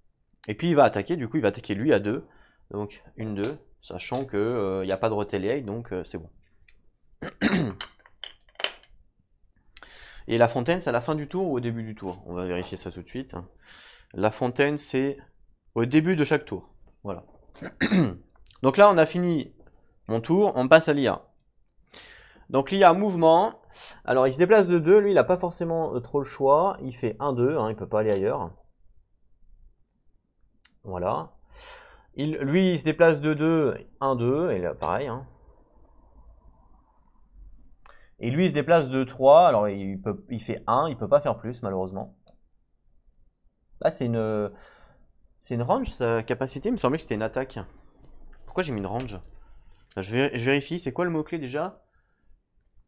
Et puis il va attaquer, du coup il va attaquer lui à 2. Donc 1, 2. Sachant que il n'y a pas de retaliate, donc c'est bon. Et la fontaine c'est à la fin du tour ou au début du tour? On va vérifier ça tout de suite. La fontaine, c'est au début de chaque tour. Voilà. Donc là, on a fini mon tour, on passe à l'IA. Donc l'IA mouvement. Alors il se déplace de 2, lui il n'a pas forcément trop le choix. Il fait 1-2, hein, il ne peut pas aller ailleurs. Voilà. Lui il se déplace de 2, 1-2, et là pareil. Hein. Et lui il se déplace de 3, alors il fait 1, il ne peut pas faire plus malheureusement. Là c'est une range sa capacité, il me semblait que c'était une attaque. Pourquoi j'ai mis une range? Je vérifie, c'est quoi le mot-clé déjà?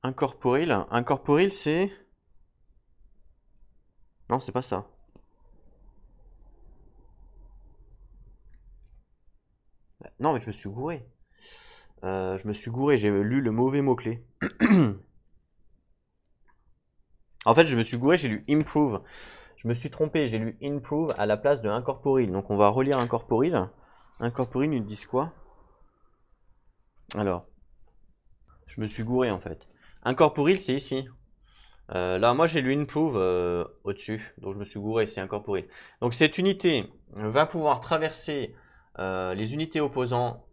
Incorporeal. Incorporeal, c'est... Non, c'est pas ça. Non, mais je me suis gouré. J'ai lu le mauvais mot-clé. En fait, je me suis gouré, j'ai lu improve. Je me suis trompé, j'ai lu improve à la place de incorporeal. Donc on va relire incorporeal. Incorporeal, ils disent quoi? Alors, je me suis gouré en fait. Incorporeal, c'est ici. Là, moi, j'ai lu improve au-dessus. Donc je me suis gouré, c'est incorporeal. Donc cette unité va pouvoir traverser les unités opposantes.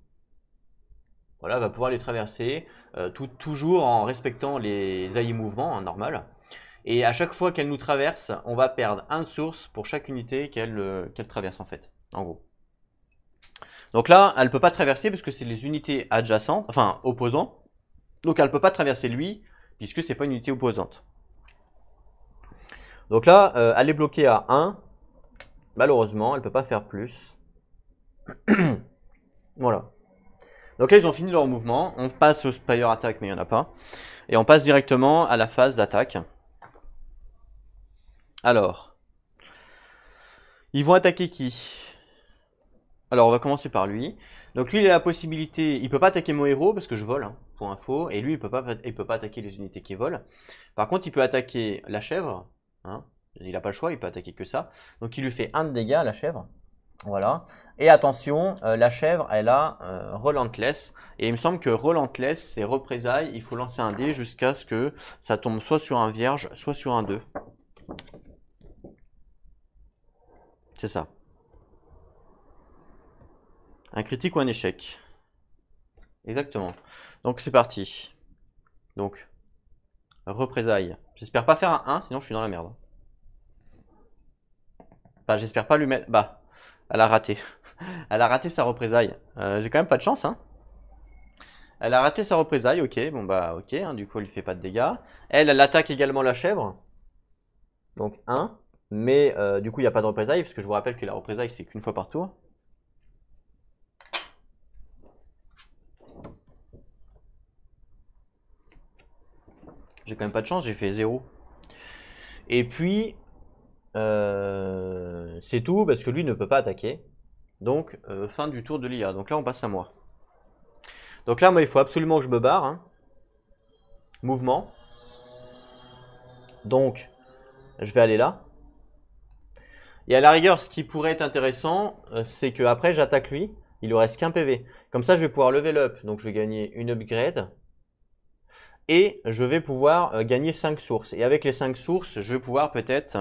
Voilà, va pouvoir les traverser, toujours en respectant les AI mouvements, hein, normal. Et à chaque fois qu'elle nous traverse, on va perdre 1 de source pour chaque unité qu'elle traverse en fait, en gros. Donc là, elle ne peut pas traverser parce que c'est les unités adjacentes, enfin opposantes. Donc elle ne peut pas traverser lui, puisque c'est pas une unité opposante. Donc là, elle est bloquée à 1. Malheureusement, elle ne peut pas faire plus. Voilà. Donc là, ils ont fini leur mouvement. On passe au Spire Attack, mais il n'y en a pas. Et on passe directement à la phase d'attaque. Alors, ils vont attaquer qui? Alors, on va commencer par lui. Donc lui, il a la possibilité... Il peut pas attaquer mon héros, parce que je vole, hein, pour info. Et lui, il peut pas attaquer les unités qui volent. Par contre, il peut attaquer la chèvre. Hein. Il n'a pas le choix, il peut attaquer que ça. Donc il lui fait 1 de dégâts à la chèvre. Voilà. Et attention, la chèvre, elle a Relentless. Et il me semble que Relentless, c'est représailles. Il faut lancer un dé jusqu'à ce que ça tombe soit sur un vierge, soit sur un 2. C'est ça. Un critique ou un échec. Exactement. Donc c'est parti. Donc, représailles. J'espère pas faire un 1, sinon je suis dans la merde. Enfin, j'espère pas lui mettre... Bah, elle a raté. Elle a raté sa représaille. J'ai quand même pas de chance, hein. Elle a raté sa représaille, ok. Bon bah, ok, hein, du coup, elle lui fait pas de dégâts. Elle attaque également la chèvre. Donc 1. Mais du coup, il n'y a pas de représaille, parce que je vous rappelle que la représaille, c'est qu'une fois par tour. J'ai quand même pas de chance, j'ai fait 0. Et puis, c'est tout, parce que lui ne peut pas attaquer. Donc, fin du tour de l'IA. Donc là, on passe à moi. Donc là, moi, il faut absolument que je me barre. Hein. Mouvement. Donc, je vais aller là. Et à la rigueur, ce qui pourrait être intéressant, c'est que après j'attaque lui. Il lui reste qu'un PV. Comme ça, je vais pouvoir level up. Donc, je vais gagner une upgrade. Et je vais pouvoir gagner 5 sources. Et avec les 5 sources, je vais pouvoir peut-être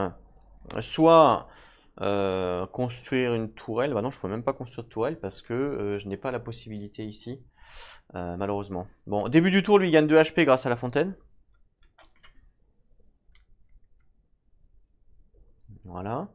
soit construire une tourelle. Bah non, je ne peux même pas construire de tourelle parce que je n'ai pas la possibilité ici. Malheureusement. Bon, au début du tour, lui, il gagne 2 HP grâce à la fontaine. Voilà.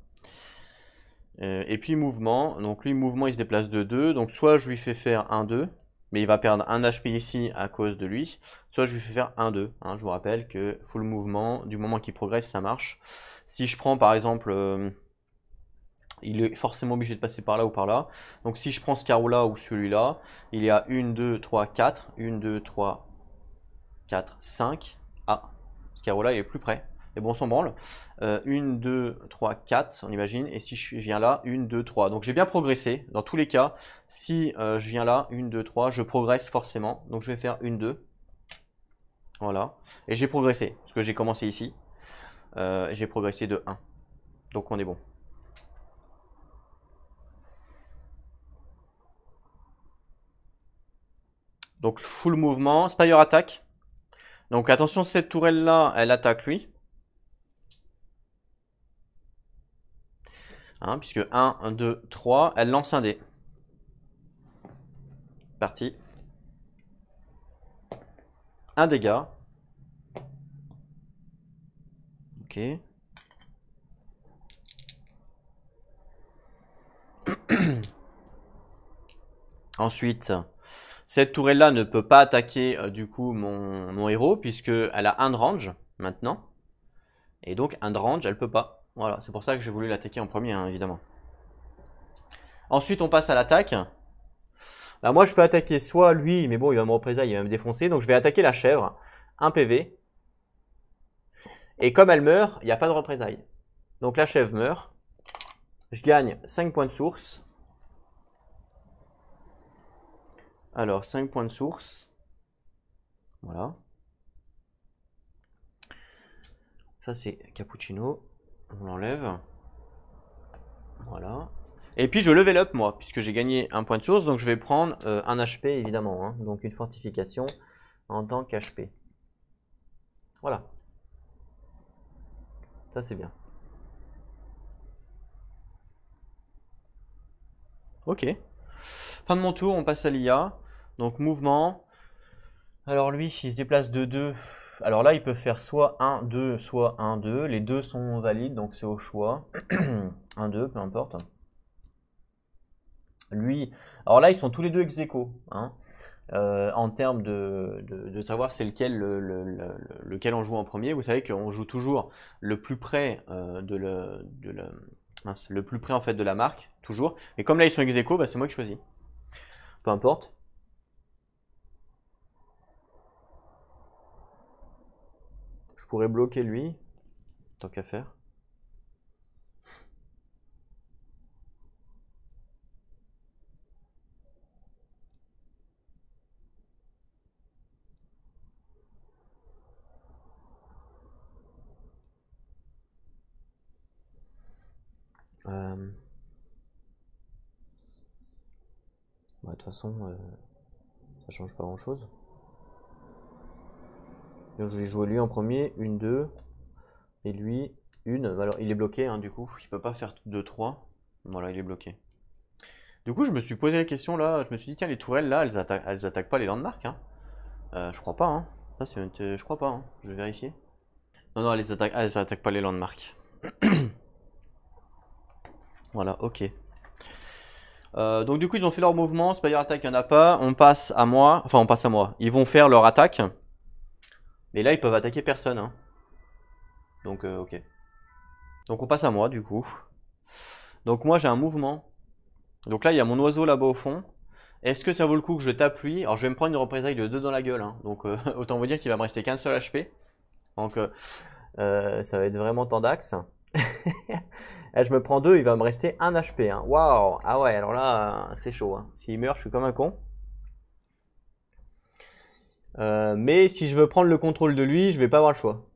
Et puis mouvement. Donc lui, mouvement, il se déplace de 2. Donc soit je lui fais faire 1-2. Mais il va perdre 1 HP ici à cause de lui. Soit je lui fais faire 1-2. Hein, je vous rappelle que full mouvement, du moment qu'il progresse, ça marche. Si je prends par exemple... il est forcément obligé de passer par là ou par là. Donc si je prends ce carreau-là ou celui-là, il y a 1, 2, 3, 4. 1, 2, 3, 4, 5. Ah, ce carreau-là, il est plus près. Mais bon, on s'en branle. 1, 2, 3, 4, on imagine. Et si je viens là, 1, 2, 3. Donc j'ai bien progressé. Dans tous les cas, si je viens là, 1, 2, 3, je progresse forcément. Donc je vais faire 1, 2. Voilà. Et j'ai progressé. Parce que j'ai commencé ici. J'ai progressé de 1. Donc on est bon. Donc full mouvement. Spire attaque. Donc attention, cette tourelle là, elle attaque lui. Hein, puisque 1, 2, 3, elle lance un dé. Parti. Un dégât. Ok. Ensuite, cette tourelle-là ne peut pas attaquer du coup mon héros, puisqu'elle a un de range maintenant. Et donc un de range, elle peut pas. Voilà, c'est pour ça que j'ai voulu l'attaquer en premier, hein, évidemment. Ensuite, on passe à l'attaque. Bah, moi, je peux attaquer soit lui, mais bon, il va me représailler, il va me défoncer. Donc, je vais attaquer la chèvre. 1 PV. Et comme elle meurt, il n'y a pas de représailles. Donc, la chèvre meurt. Je gagne 5 points de source. Alors, 5 points de source. Voilà. Ça, c'est cappuccino. On l'enlève. Voilà. Et puis je level up moi, puisque j'ai gagné un point de source, donc je vais prendre un HP évidemment, hein, donc une fortification en tant qu'HP. Voilà. Ça c'est bien. Ok. Fin de mon tour, on passe à l'IA. Donc mouvement. Alors lui, il se déplace de 2. Alors là, il peut faire soit 1, 2, soit 1, 2. Les deux sont valides, donc c'est au choix. 1, 2, peu importe. Lui, alors là, ils sont tous les deux ex aequo, hein, en termes de savoir c'est lequel, lequel on joue en premier. Vous savez qu'on joue toujours le plus près le plus près en fait de la marque, toujours. Et comme là, ils sont ex aequo, bah, c'est moi qui choisis. Peu importe. Je pourrais bloquer lui, tant qu'à faire. Bah, de toute façon, ça change pas grand chose. Donc, je vais jouer lui en premier, 1, 2. Et lui, 1. Alors il est bloqué, hein, du coup, il peut pas faire 2, 3. Voilà, il est bloqué. Du coup, je me suis posé la question là, je me suis dit, tiens, les tourelles là, elles attaquent pas les landmarks, hein. Je crois pas, hein. Ça, je crois pas, hein. Je vais vérifier. Non, non, elles attaquent pas les landmarks. Voilà, ok. Donc du coup, ils ont fait leur mouvement, Spire Attack, il n'y en a pas. On passe à moi, enfin on passe à moi. Ils vont faire leur attaque. Mais là, ils peuvent attaquer personne, hein. Donc, ok. Donc on passe à moi, du coup. Donc moi, j'ai un mouvement. Donc là, il y a mon oiseau là-bas au fond. Est-ce que ça vaut le coup que je tape lui? Alors je vais me prendre une représaille de 2 dans la gueule, hein. Donc autant vous dire qu'il va me rester qu'un seul HP. Donc ça va être vraiment tendax. Je me prends 2, il va me rester 1 HP, hein. Waouh! Ah ouais, alors là, c'est chaud, hein. S'il meurt, je suis comme un con. Mais si je veux prendre le contrôle de lui, je vais pas avoir le choix.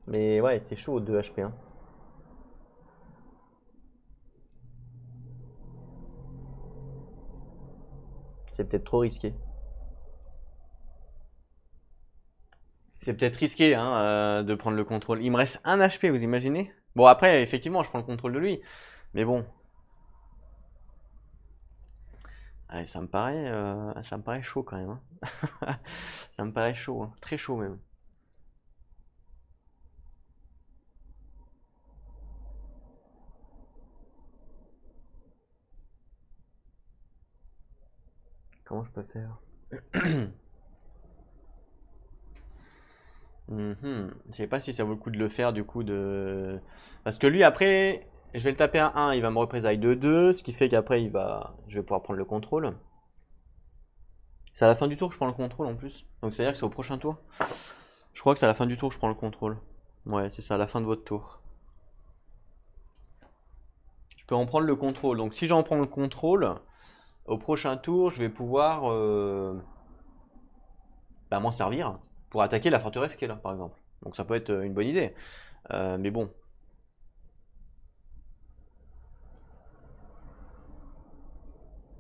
Mais ouais, c'est chaud 2 HP, hein. C'est peut-être trop risqué. C'est peut-être risqué, hein, de prendre le contrôle. Il me reste 1 HP, vous imaginez? Bon, après, effectivement, je prends le contrôle de lui. Mais bon. Ouais, ça me paraît chaud quand même, hein. Ça me paraît chaud, hein. Très chaud même. Comment je peux faire? Je sais pas si ça vaut le coup de le faire du coup de... Parce que lui après, je vais le taper à 1, il va me représailler de 2, ce qui fait qu'après je vais pouvoir prendre le contrôle. C'est à la fin du tour que je prends le contrôle en plus. Donc c'est à dire que c'est au prochain tour. Je crois que c'est à la fin du tour que je prends le contrôle. Ouais, c'est ça, à la fin de votre tour. Je peux en prendre le contrôle. Donc si j'en prends le contrôle, au prochain tour, je vais pouvoir m'en servir pour attaquer la forteresse qui est là, par exemple. Donc ça peut être une bonne idée. Mais bon.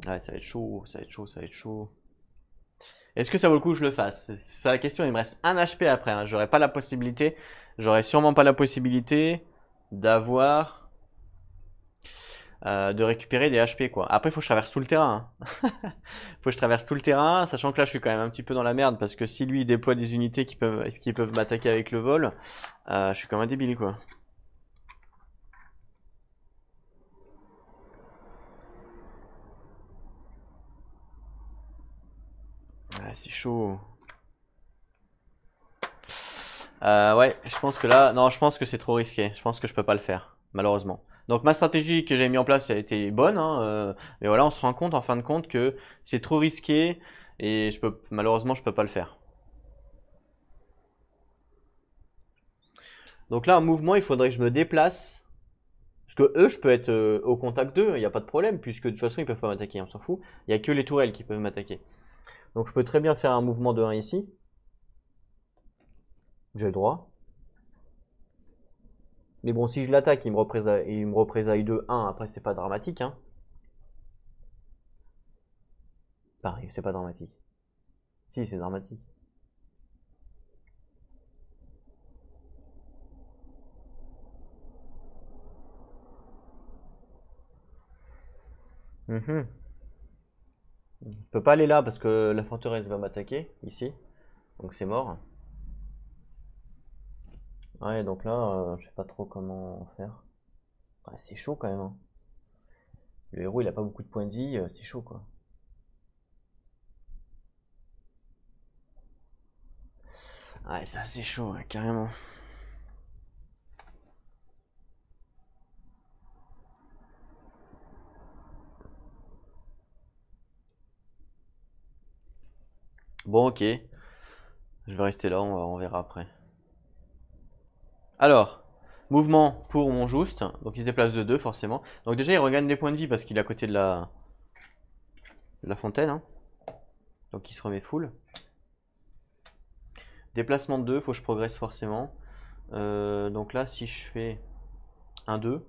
Ouais, ça va être chaud, ça va être chaud, ça va être chaud. Est-ce que ça vaut le coup que je le fasse? C'est ça la question, il me reste 1 HP après, hein. J'aurais sûrement pas la possibilité d'avoir de récupérer des HP quoi. Après, il faut que je traverse tout le terrain. Hein. Faut que je traverse tout le terrain, sachant que là, je suis quand même un petit peu dans la merde parce que si lui il déploie des unités qui peuvent m'attaquer avec le vol, je suis comme un débile quoi. Ah, c'est chaud. Ouais, je pense que là, non, je pense que c'est trop risqué. Je pense que je peux pas le faire, malheureusement. Donc ma stratégie que j'ai mis en place, elle a été bonne, hein, mais voilà, on se rend compte en fin de compte que c'est trop risqué et malheureusement, je peux pas le faire. Donc là, en mouvement, il faudrait que je me déplace. Parce que eux, je peux être au contact d'eux, il n'y a pas de problème, puisque de toute façon, ils peuvent pas m'attaquer, on s'en fout. Il n'y a que les tourelles qui peuvent m'attaquer. Donc je peux très bien faire un mouvement de 1 ici. J'ai le droit. Mais bon, si je l'attaque, il me représaille de 1, après c'est pas dramatique. Hein. Pareil, c'est pas dramatique. Si, c'est dramatique. Je peux pas aller là parce que la forteresse va m'attaquer, ici. Donc c'est mort. Ouais, donc là, je sais pas trop comment faire. Ouais, c'est chaud quand même. Hein. Le héros, il a pas beaucoup de points de vie, c'est chaud quoi. Ouais, c'est assez chaud, ouais, carrément. Bon, ok. Je vais rester là, on verra après. Alors, mouvement pour mon Juste. Donc il se déplace de 2 forcément. Donc déjà il regagne des points de vie parce qu'il est à côté de la fontaine. Hein. Donc il se remet full. Déplacement de 2, faut que je progresse forcément. Donc là si je fais 1, 2,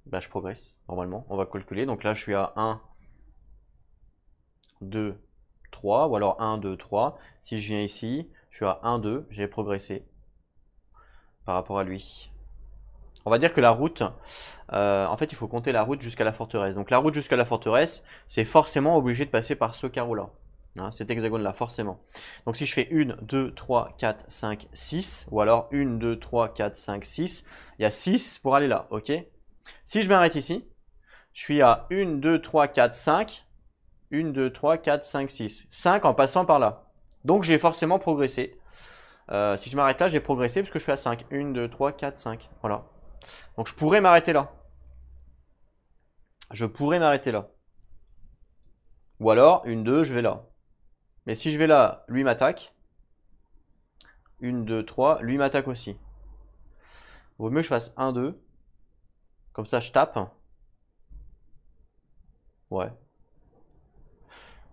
bah je progresse normalement. On va calculer. Donc là je suis à 1, 2, 3. Ou alors 1, 2, 3. Si je viens ici, je suis à 1, 2. J'ai progressé par rapport à lui. On va dire que la route, en fait il faut compter la route jusqu'à la forteresse. Donc la route jusqu'à la forteresse, c'est forcément obligé de passer par ce carreau-là. Hein, cet hexagone-là, forcément. Donc si je fais 1, 2, 3, 4, 5, 6, ou alors 1, 2, 3, 4, 5, 6, il y a 6 pour aller là, ok? Si je m'arrête ici, je suis à 1, 2, 3, 4, 5, 1, 2, 3, 4, 5, 6. 5 en passant par là. Donc j'ai forcément progressé. Si je m'arrête là, j'ai progressé parce que je suis à 5. 1, 2, 3, 4, 5. Voilà. Donc je pourrais m'arrêter là. Je pourrais m'arrêter là. Ou alors, 1, 2, je vais là. Mais si je vais là, lui m'attaque. 1, 2, 3, lui m'attaque aussi. Vaut mieux que je fasse 1, 2. Comme ça, je tape. Ouais.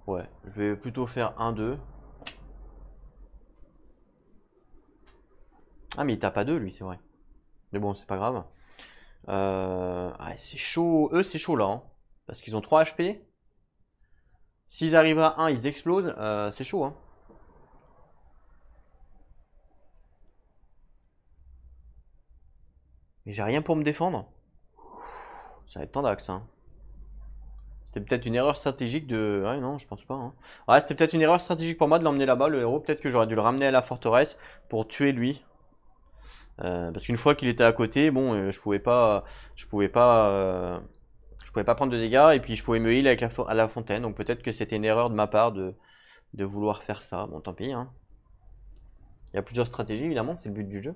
Ouais, je vais plutôt faire 1, 2. Ah, mais il tape à 2, lui, c'est vrai. Mais bon, c'est pas grave. Ah, c'est chaud. Eux, c'est chaud là. Hein. Parce qu'ils ont 3 HP. S'ils arrivent à 1, ils explosent. C'est chaud. Hein. Mais j'ai rien pour me défendre. Ça va être tendax. Hein. C'était peut-être une erreur stratégique de... Ouais, non, je pense pas. Hein. Ouais, c'était peut-être une erreur stratégique pour moi de l'emmener là-bas, le héros. Peut-être que j'aurais dû le ramener à la forteresse pour tuer lui. Parce qu'une fois qu'il était à côté, bon, je pouvais pas prendre de dégâts et puis je pouvais me heal avec à la fontaine. Donc peut-être que c'était une erreur de ma part de vouloir faire ça. Bon, tant pis. Hein. Il y a plusieurs stratégies, évidemment, c'est le but du jeu.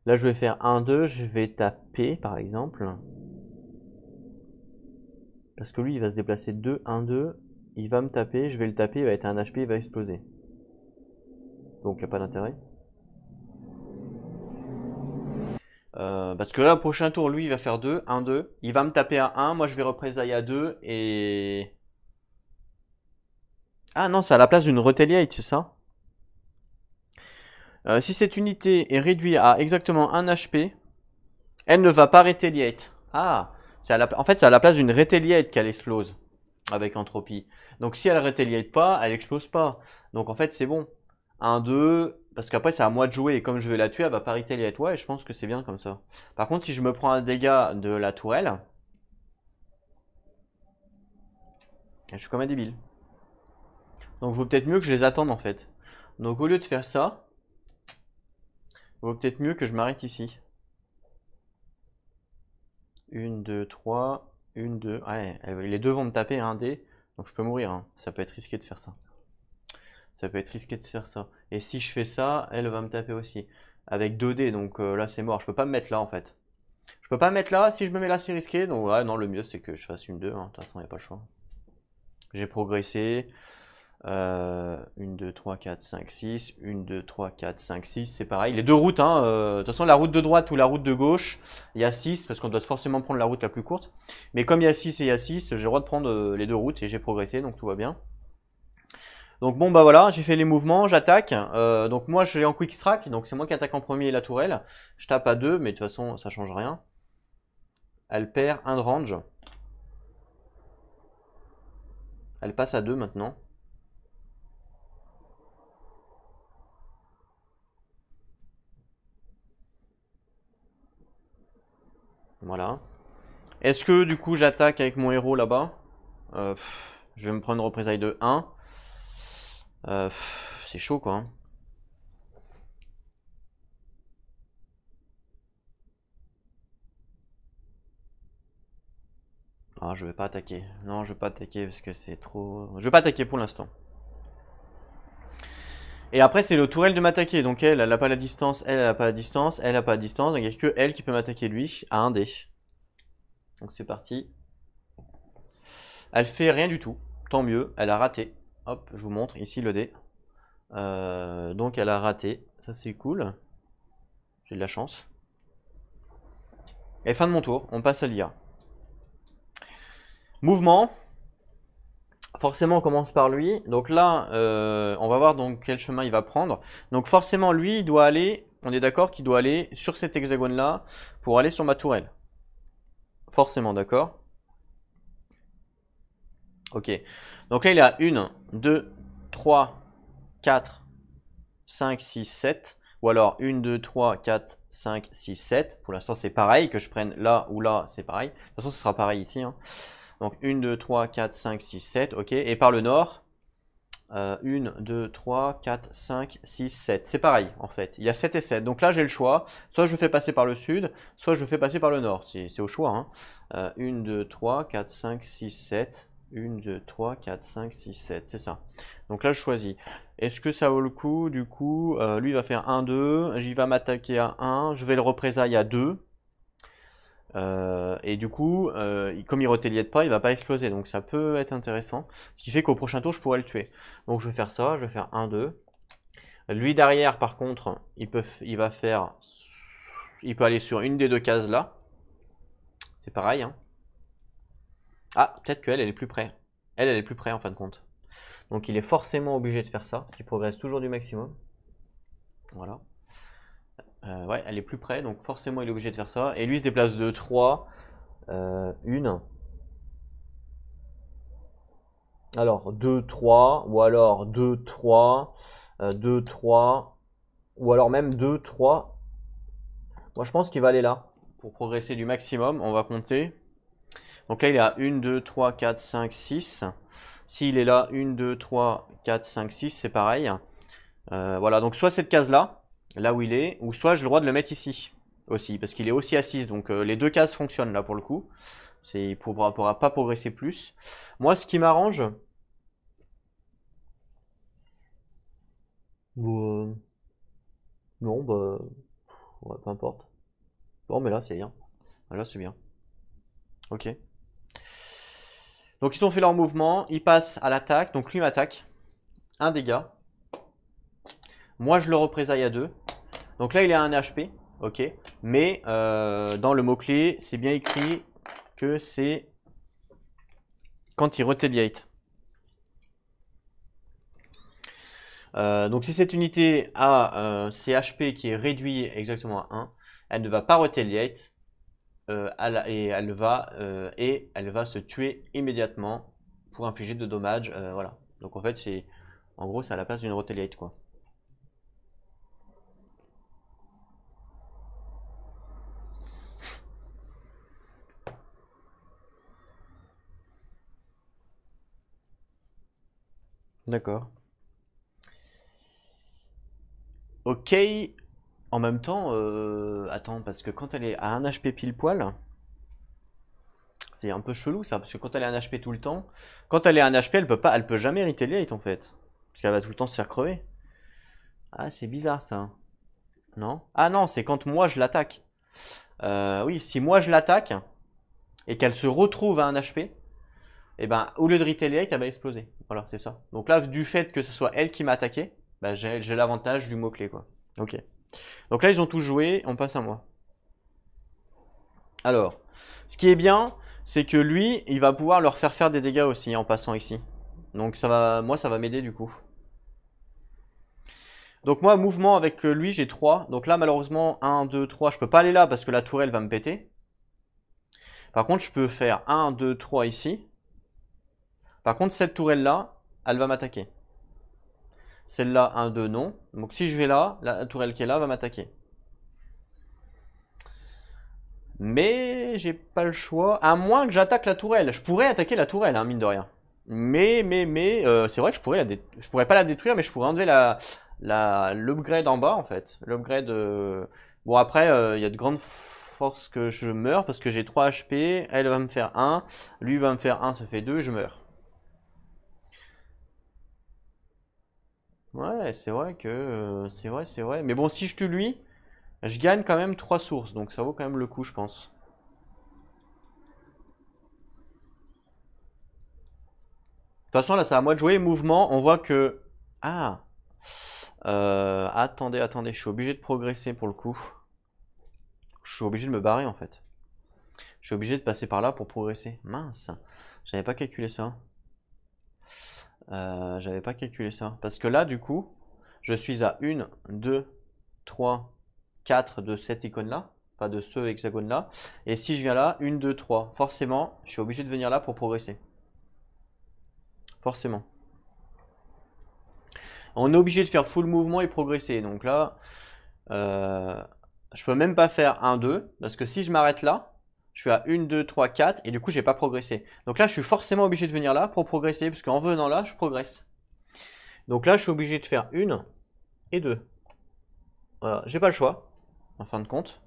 Là, je vais faire 1, 2, je vais taper, par exemple. Parce que lui, il va se déplacer 2, 1, 2. Il va me taper, je vais le taper, il va être un HP, il va exploser. Donc, il n'y a pas d'intérêt. Parce que là, le prochain tour, lui, il va faire 2, 1, 2. Il va me taper à 1, moi je vais représailler à 2 et... Ah non, c'est à la place d'une retaliate, c'est ça? Si cette unité est réduite à exactement 1 HP, elle ne va pas retaliate. Ah, en fait, c'est à la place d'une retaliate qu'elle explose avec entropie. Donc si elle retaliate pas, elle explose pas. Donc en fait, c'est bon. 1-2, parce qu'après c'est à moi de jouer, et comme je vais la tuer, elle va pas retalier à toi, et je pense que c'est bien comme ça. Par contre, si je me prends un dégât de la tourelle, je suis comme un débile. Donc vaut peut-être mieux que je les attende en fait. Donc au lieu de faire ça, vaut peut-être mieux que je m'arrête ici. 1, 2, 3, 1, 2. Ouais, les deux vont me taper un dé, donc je peux mourir, hein. Ça peut être risqué de faire ça. Ça peut être risqué de faire ça. Et si je fais ça, elle va me taper aussi. Avec 2 dés, donc là c'est mort. Je peux pas me mettre là en fait. Je peux pas me mettre là, si je me mets là c'est risqué. Donc ouais, non, le mieux c'est que je fasse une 2, hein. De toute façon, il n'y a pas le choix. J'ai progressé. 1, 2, 3, 4, 5, 6. 1, 2, 3, 4, 5, 6. C'est pareil. Les deux routes, hein. De toute façon, la route de droite ou la route de gauche, il y a 6, parce qu'on doit forcément prendre la route la plus courte. Mais comme il y a 6 et il y a 6, j'ai le droit de prendre les deux routes et j'ai progressé, donc tout va bien. Donc bon bah voilà, j'ai fait les mouvements, j'attaque. Donc moi je l'ai en quick strike, donc c'est moi qui attaque en premier la tourelle. Je tape à 2, mais de toute façon ça change rien. Elle perd 1 de range. Elle passe à 2 maintenant. Voilà. Est-ce que du coup j'attaque avec mon héros là-bas? Je vais me prendre une représailles de 1. C'est chaud quoi, hein. Ah, je vais pas attaquer. Non, je vais pas attaquer parce que c'est trop... Je vais pas attaquer pour l'instant. Et après, c'est le tourelle de m'attaquer. Donc elle a pas la distance, elle a pas la distance, elle a pas la distance. Donc il n'y a que elle qui peut m'attaquer lui à 1 dé. Donc c'est parti. Elle fait rien du tout. Tant mieux, elle a raté. Hop, je vous montre ici le dé. Donc elle a raté. Ça c'est cool. J'ai de la chance. Et fin de mon tour, on passe à l'IA. Mouvement. Forcément on commence par lui. Donc là, on va voir donc quel chemin il va prendre. Donc forcément lui, il doit aller, on est d'accord qu'il doit aller sur cet hexagone là pour aller sur ma tourelle. Forcément, d'accord. Ok. Donc là il a 1, 2, 3, 4, 5, 6, 7. Ou alors 1, 2, 3, 4, 5, 6, 7. Pour l'instant c'est pareil, que je prenne là ou là, c'est pareil. De toute façon ce sera pareil ici, hein. Donc 1, 2, 3, 4, 5, 6, 7, ok. Et par le nord, 1, 2, 3, 4, 5, 6, 7. C'est pareil en fait, il y a 7 et 7. Donc là j'ai le choix, soit je fais passer par le sud, soit je fais passer par le nord. C'est au choix, hein. 1, 2, 3, 4, 5, 6, 7. 1, 2, 3, 4, 5, 6, 7, c'est ça. Donc là je choisis. Est-ce que ça vaut le coup? Du coup, lui il va faire 1, 2, il va m'attaquer à 1, je vais le représailles à 2. Et du coup, comme il retaliate pas, il va pas exploser. Donc ça peut être intéressant. Ce qui fait qu'au prochain tour, je pourrais le tuer. Donc je vais faire ça, je vais faire 1, 2. Lui derrière, par contre, il peut aller sur une des deux cases là. C'est pareil, hein. Ah, peut-être qu'elle, elle est plus près. Elle est plus près en fin de compte. Donc il est forcément obligé de faire ça, parce qu'il progresse toujours du maximum. Voilà. Ouais, elle est plus près, donc forcément il est obligé de faire ça. Et lui il se déplace de 3. 1. Alors 2, 3, ou alors 2, 3, 2, 3, ou alors même 2, 3. Moi je pense qu'il va aller là. Pour progresser du maximum, on va compter. Donc là il est à 1, 2, 3, 4, 5, 6. S'il est là, 1, 2, 3, 4, 5, 6, c'est pareil. Voilà, donc soit cette case là, là où il est, ou soit j'ai le droit de le mettre ici aussi, parce qu'il est aussi à 6. Donc les deux cases fonctionnent là pour le coup. Il ne pourra pas progresser plus. Moi ce qui m'arrange... non, bah... ouais, peu importe. Bon, mais là, c'est bien. Là, c'est bien. Ok. Donc, ils ont fait leur mouvement. Ils passent à l'attaque. Donc, lui m'attaque. Un dégât. Moi, je le représaille à 2. Donc là, il est à 1 HP. Ok. Mais dans le mot-clé, c'est bien écrit que c'est quand il retaliate. Donc si cette unité a ses HP qui est réduit exactement à 1, elle ne va pas retaliate et elle va se tuer immédiatement pour infliger de dommages. Voilà. Donc en fait, en gros, c'est à la place d'une retaliate quoi. D'accord. Ok. En même temps, attends, parce que quand elle est à 1 HP pile poil, c'est un peu chelou ça, parce que quand elle est à 1 HP tout le temps, quand elle est à 1 HP, elle peut jamais retaliate en fait. Parce qu'elle va tout le temps se faire crever. Ah, c'est bizarre ça. Non? Ah non, c'est quand moi je l'attaque. Oui, si moi je l'attaque et qu'elle se retrouve à 1 HP, et ben au lieu de retaliate, elle va exploser. Voilà, c'est ça. Donc là, du fait que ce soit elle qui m'a attaqué, bah, j'ai l'avantage du mot-clé quoi. Ok. Donc là, ils ont tout joué, on passe à moi. Alors, ce qui est bien, c'est que lui, il va pouvoir leur faire des dégâts aussi en passant ici. Donc ça va, moi, ça va m'aider du coup. Donc moi, mouvement avec lui, j'ai 3. Donc là, malheureusement, 1, 2, 3, je peux pas aller là parce que la tourelle va me péter. Par contre, je peux faire 1, 2, 3 ici. Par contre, cette tourelle-là, elle va m'attaquer. Celle-là, 1, 2, non. Donc si je vais là, la tourelle qui est là va m'attaquer. Mais j'ai pas le choix. À moins que j'attaque la tourelle. Je pourrais attaquer la tourelle, hein, mine de rien. C'est vrai que je pourrais pas la détruire, mais je pourrais enlever l'upgrade en bas, en fait. L'upgrade. Bon, après, il y a de grandes forces que je meurs parce que j'ai 3 HP. Elle va me faire 1. Lui va me faire 1, ça fait 2, je meurs. Ouais, c'est vrai que. C'est vrai. Mais bon, si je tue lui, je gagne quand même 3 sources. Donc ça vaut quand même le coup, je pense. De toute façon, là, c'est à moi de jouer. Mouvement, on voit que. Ah! Attendez, je suis obligé de progresser pour le coup. Je suis obligé de me barrer en fait. Je suis obligé de passer par là pour progresser. Mince, j'avais pas calculé ça. J'avais pas calculé ça. Parce que là, du coup, je suis à 1, 2, 3, 4 de cette icône-là. Enfin, de ce hexagone-là. Et si je viens là, 1, 2, 3. Forcément, je suis obligé de venir là pour progresser. Forcément. On est obligé de faire full mouvement et progresser. Donc là, je peux même pas faire 1, 2. Parce que si je m'arrête là, je suis à 1, 2, 3, 4. Et du coup, j'ai pas progressé. Donc là, je suis forcément obligé de venir là pour progresser. Parce qu'en venant là, je progresse. Donc là, je suis obligé de faire 1 et 2. Voilà, j'ai pas le choix. En fin de compte.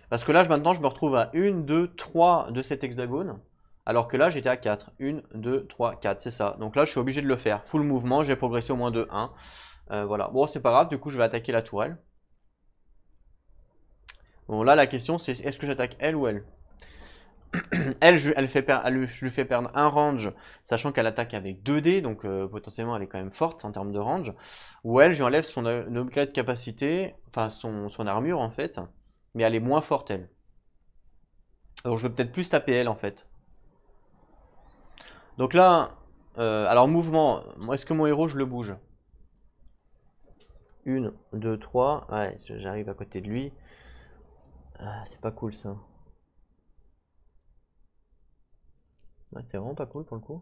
Parce que là, maintenant, je me retrouve à 1, 2, 3 de cet hexagone. Alors que là, j'étais à 4. 1, 2, 3, 4. C'est ça. Donc là, je suis obligé de le faire. Full mouvement, j'ai progressé au moins de 1. Voilà. Bon, c'est pas grave. Du coup, je vais attaquer la tourelle. Bon, là, la question, c'est est-ce que j'attaque elle ou elle? Elle, je lui fais perdre un range, sachant qu'elle attaque avec 2 dés, donc potentiellement elle est quand même forte en termes de range. Ou elle, je lui enlève son upgrade capacité, enfin son armure en fait, mais elle est moins forte elle. Donc je vais peut-être plus taper elle en fait. Donc là, alors mouvement, est-ce que mon héros je le bouge? 1, 2, 3, ouais, j'arrive à côté de lui. Ah, c'est pas cool ça. Ouais, c'est vraiment pas cool pour le coup.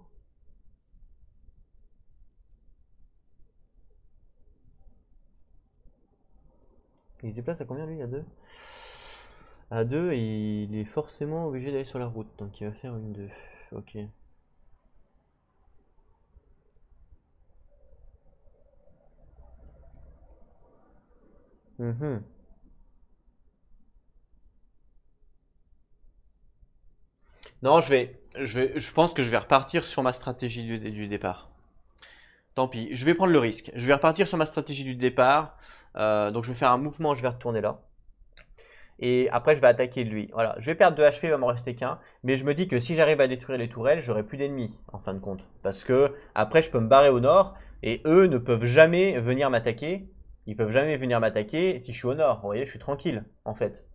Il se déplace à combien lui à 2? À 2, il est forcément obligé d'aller sur la route, donc il va faire une 2. Ok. Mhm. Non, je pense que je vais repartir sur ma stratégie du départ. Tant pis, je vais prendre le risque. Je vais repartir sur ma stratégie du départ. Donc je vais faire un mouvement, je vais retourner là. Et après, je vais attaquer lui. Voilà, je vais perdre 2 HP, il va m'en rester qu'un. Mais je me dis que si j'arrive à détruire les tourelles, j'aurai plus d'ennemis, en fin de compte. Parce que après, je peux me barrer au nord. Et eux ne peuvent jamais venir m'attaquer. Ils peuvent jamais venir m'attaquer si je suis au nord. Vous voyez, je suis tranquille, en fait.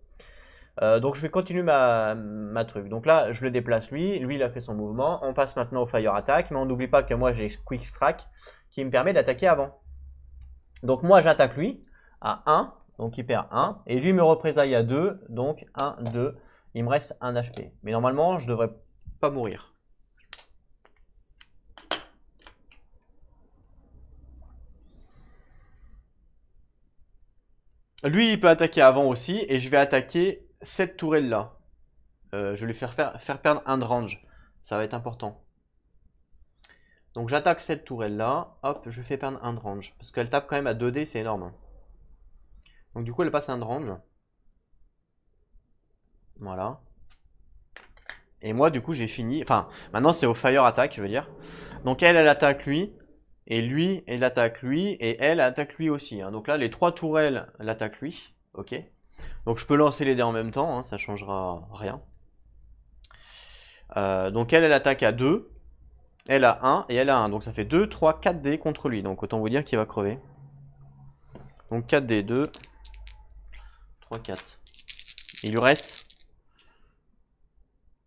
Donc je vais continuer ma truc. Donc là, je le déplace lui. Lui, il a fait son mouvement. On passe maintenant au fire attack. Mais on n'oublie pas que moi, j'ai quick strike qui me permet d'attaquer avant. Donc moi, j'attaque lui à 1. Donc il perd 1. Et lui me représaille à 2. Donc 1, 2. Il me reste 1 HP. Mais normalement, je devrais pas mourir. Lui, il peut attaquer avant aussi. Et je vais attaquer cette tourelle-là. Je vais lui faire perdre 1 de range. Ça va être important. Donc j'attaque cette tourelle-là. Hop, je fais perdre un de range. Parce qu'elle tape quand même à 2D, c'est énorme. Donc du coup, elle passe un de range. Voilà. Et moi, du coup, j'ai fini. Enfin, maintenant, c'est au fire attack, je veux dire. Donc elle attaque lui. Et lui, elle attaque lui. Et elle attaque lui aussi. Hein. Donc là, les 3 tourelles l'attaquent lui. Ok. Donc je peux lancer les dés en même temps. Hein, ça changera rien. Donc elle attaque à 2. Elle a 1 et elle a 1. Donc ça fait 2, 3, 4 dés contre lui. Donc autant vous dire qu'il va crever. Donc 4 dés, 2, 3, 4. Il lui reste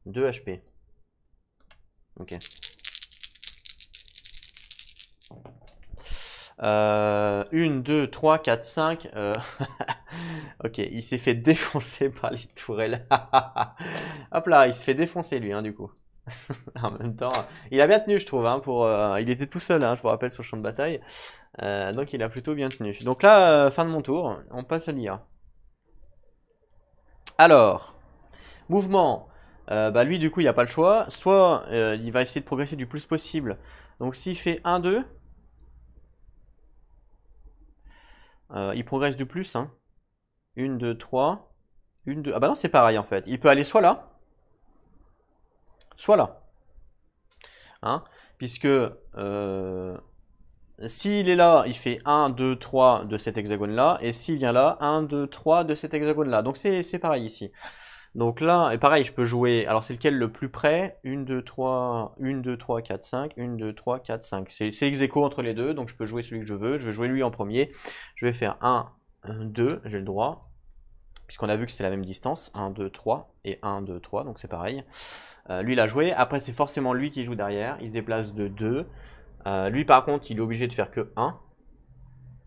2 HP. Ok. 1, 2, 3, 4, 5. Ok, il s'est fait défoncer par les tourelles. Hop là, il se fait défoncer lui, hein, du coup. En même temps, il a bien tenu, je trouve. Hein, il était tout seul, hein, je vous rappelle, sur le champ de bataille. Donc il a plutôt bien tenu. Donc là, fin de mon tour, on passe à l'IA. Alors, mouvement. Bah lui, du coup, il n'y a pas le choix. Soit il va essayer de progresser du plus possible. Donc s'il fait 1, 2, il progresse du plus. Hein. 1, 2, 3. 1, 2. Ah bah non, c'est pareil en fait. Il peut aller soit là, soit là. Hein, puisque s'il est là, il fait 1, 2, 3 de cet hexagone-là. Et s'il vient là, 1, 2, 3 de cet hexagone-là. Donc c'est pareil ici. Donc là, et pareil, je peux jouer. Alors c'est lequel le plus près? 1, 2, 3, 1, 2, 3, 4, 5. 1, 2, 3, 4, 5. C'est ex aequo entre les deux. Donc je peux jouer celui que je veux. Je vais jouer lui en premier. Je vais faire 1, 2. J'ai le droit. Puisqu'on a vu que c'était la même distance. 1, 2, 3. Et 1, 2, 3. Donc c'est pareil. Lui, il a joué. Après, c'est forcément lui qui joue derrière. Il se déplace de 2. Lui, par contre, il est obligé de faire que 1.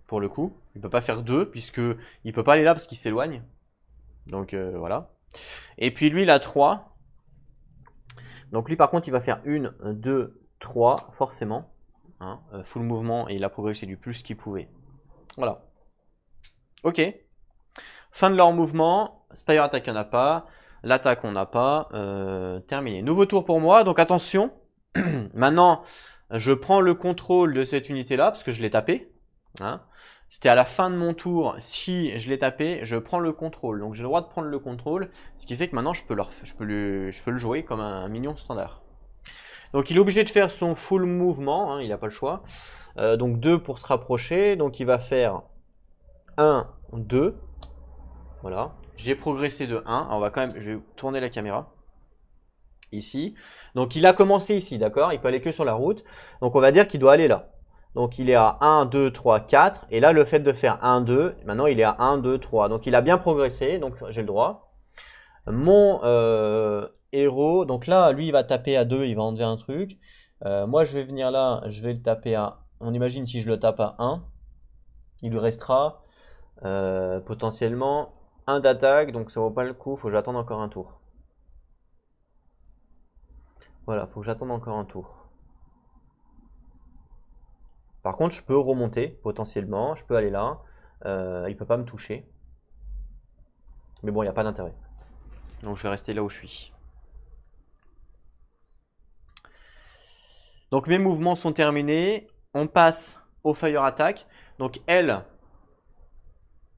Pour le coup. Il ne peut pas faire 2. Puisqu'il ne peut pas aller là parce qu'il s'éloigne. Donc voilà. Et puis lui, il a 3. Donc lui, par contre, il va faire 1, 2, 3, forcément. Hein, full mouvement, et il a progressé du plus qu'il pouvait. Voilà. Ok. Fin de leur mouvement. Spire attack, il n'y en a pas. L'attaque, on n'a pas. Terminé. Nouveau tour pour moi. Donc attention. Maintenant, je prends le contrôle de cette unité-là, parce que je l'ai tapé. Hein. C'était à la fin de mon tour. Si je l'ai tapé, je prends le contrôle. Donc j'ai le droit de prendre le contrôle. Ce qui fait que maintenant, je peux le jouer comme un minion standard. Donc il est obligé de faire son full mouvement. Hein, il n'a pas le choix. Donc 2 pour se rapprocher. Donc il va faire 1, 2. Voilà. J'ai progressé de 1. Alors, je vais tourner la caméra. Ici. Donc il a commencé ici, d'accord? Il peut aller que sur la route. Donc on va dire qu'il doit aller là. Donc il est à 1, 2, 3, 4. Et là, le fait de faire 1, 2, maintenant il est à 1, 2, 3. Donc il a bien progressé, donc j'ai le droit. Mon héros, donc là, lui, il va taper à 2, il va enlever un truc. Moi, je vais venir là, je vais le taper à... On imagine si je le tape à 1, il lui restera potentiellement 1 d'attaque. Donc ça vaut pas le coup, il faut que j'attende encore un tour. Voilà, faut que j'attende encore un tour. Par contre, je peux remonter potentiellement, je peux aller là. Il peut pas me toucher. Mais bon, il n'y a pas d'intérêt. Donc je vais rester là où je suis. Donc mes mouvements sont terminés. On passe au fire attack. Donc elle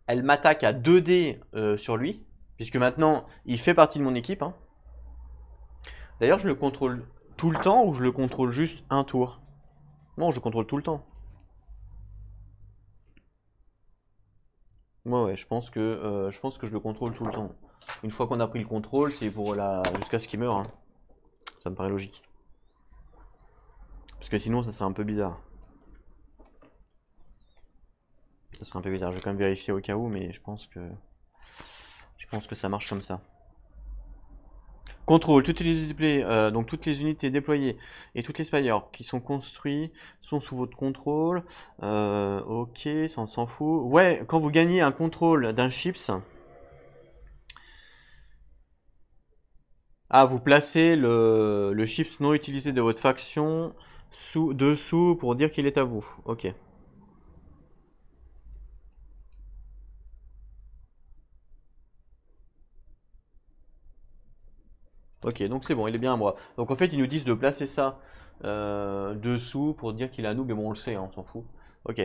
m'attaque à 2 dés sur lui. Puisque maintenant, il fait partie de mon équipe. Hein. D'ailleurs, je le contrôle tout le temps ou je le contrôle juste un tour? Non, je contrôle tout le temps. Ouais, je pense que je le contrôle tout le temps. Une fois qu'on a pris le contrôle, c'est pour jusqu'à ce qu'il meure. Hein. Ça me paraît logique. Parce que sinon, ça serait un peu bizarre. Ça serait un peu bizarre. Je vais quand même vérifier au cas où, mais je pense que ça marche comme ça. Contrôle, toutes les unités déployées et toutes les spires qui sont construits sont sous votre contrôle. Ok, ça on s'en fout. Ouais, quand vous gagnez un contrôle d'un chips, vous placez le chips non utilisé de votre faction dessous pour dire qu'il est à vous. Ok. Ok, donc c'est bon, il est bien à moi. Donc en fait, ils nous disent de placer ça dessous pour dire qu'il est à nous, mais bon, on le sait, hein, on s'en fout. Ok.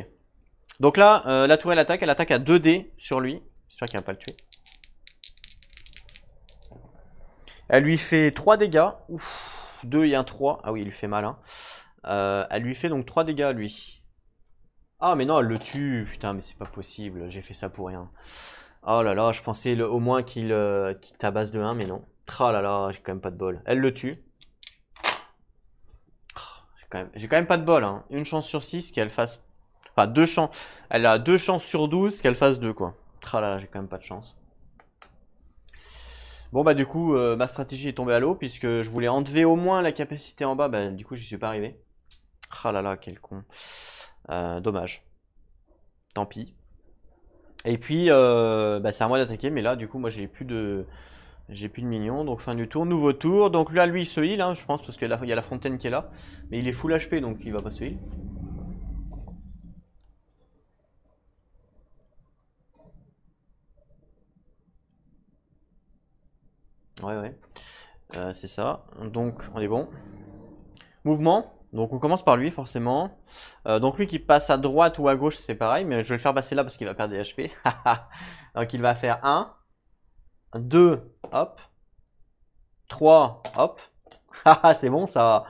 Donc là, la tourelle attaque, elle attaque à 2D sur lui. J'espère qu'il va pas le tuer. Elle lui fait 3 dégâts. Ouf, 2 et un 3. Ah oui, il lui fait mal. Hein. Elle lui fait donc 3 dégâts à lui. Ah mais non, elle le tue. Putain, mais c'est pas possible. J'ai fait ça pour rien. Oh là là, je pensais au moins qu'il tabasse de 1, mais non. Ah là là, j'ai quand même pas de bol. Elle le tue. J'ai quand même pas de bol. Hein. Une chance sur 6 qu'elle fasse... Enfin, 2 chances. Elle a 2 chances sur 12 qu'elle fasse 2, quoi. Ah là là, j'ai quand même pas de chance. Bon bah du coup, ma stratégie est tombée à l'eau, puisque je voulais enlever au moins la capacité en bas. Bah du coup, j'y suis pas arrivé. Ah là là, quel con. Dommage. Tant pis. Et puis, bah, c'est à moi d'attaquer, mais là, du coup, moi, j'ai plus de minions. Donc, fin du tour, nouveau tour. Donc là, lui, il se heal, hein, je pense, parce qu'il y a la fontaine qui est là. Mais il est full HP, donc il va pas se heal. Ouais, ouais. C'est ça. Donc, on est bon. Mouvement. Donc, on commence par lui, forcément. Donc, lui qui passe à droite ou à gauche, c'est pareil. Mais je vais le faire passer là parce qu'il va perdre des HP. Donc, il va faire 1, 2, hop. 3, hop. C'est bon, ça.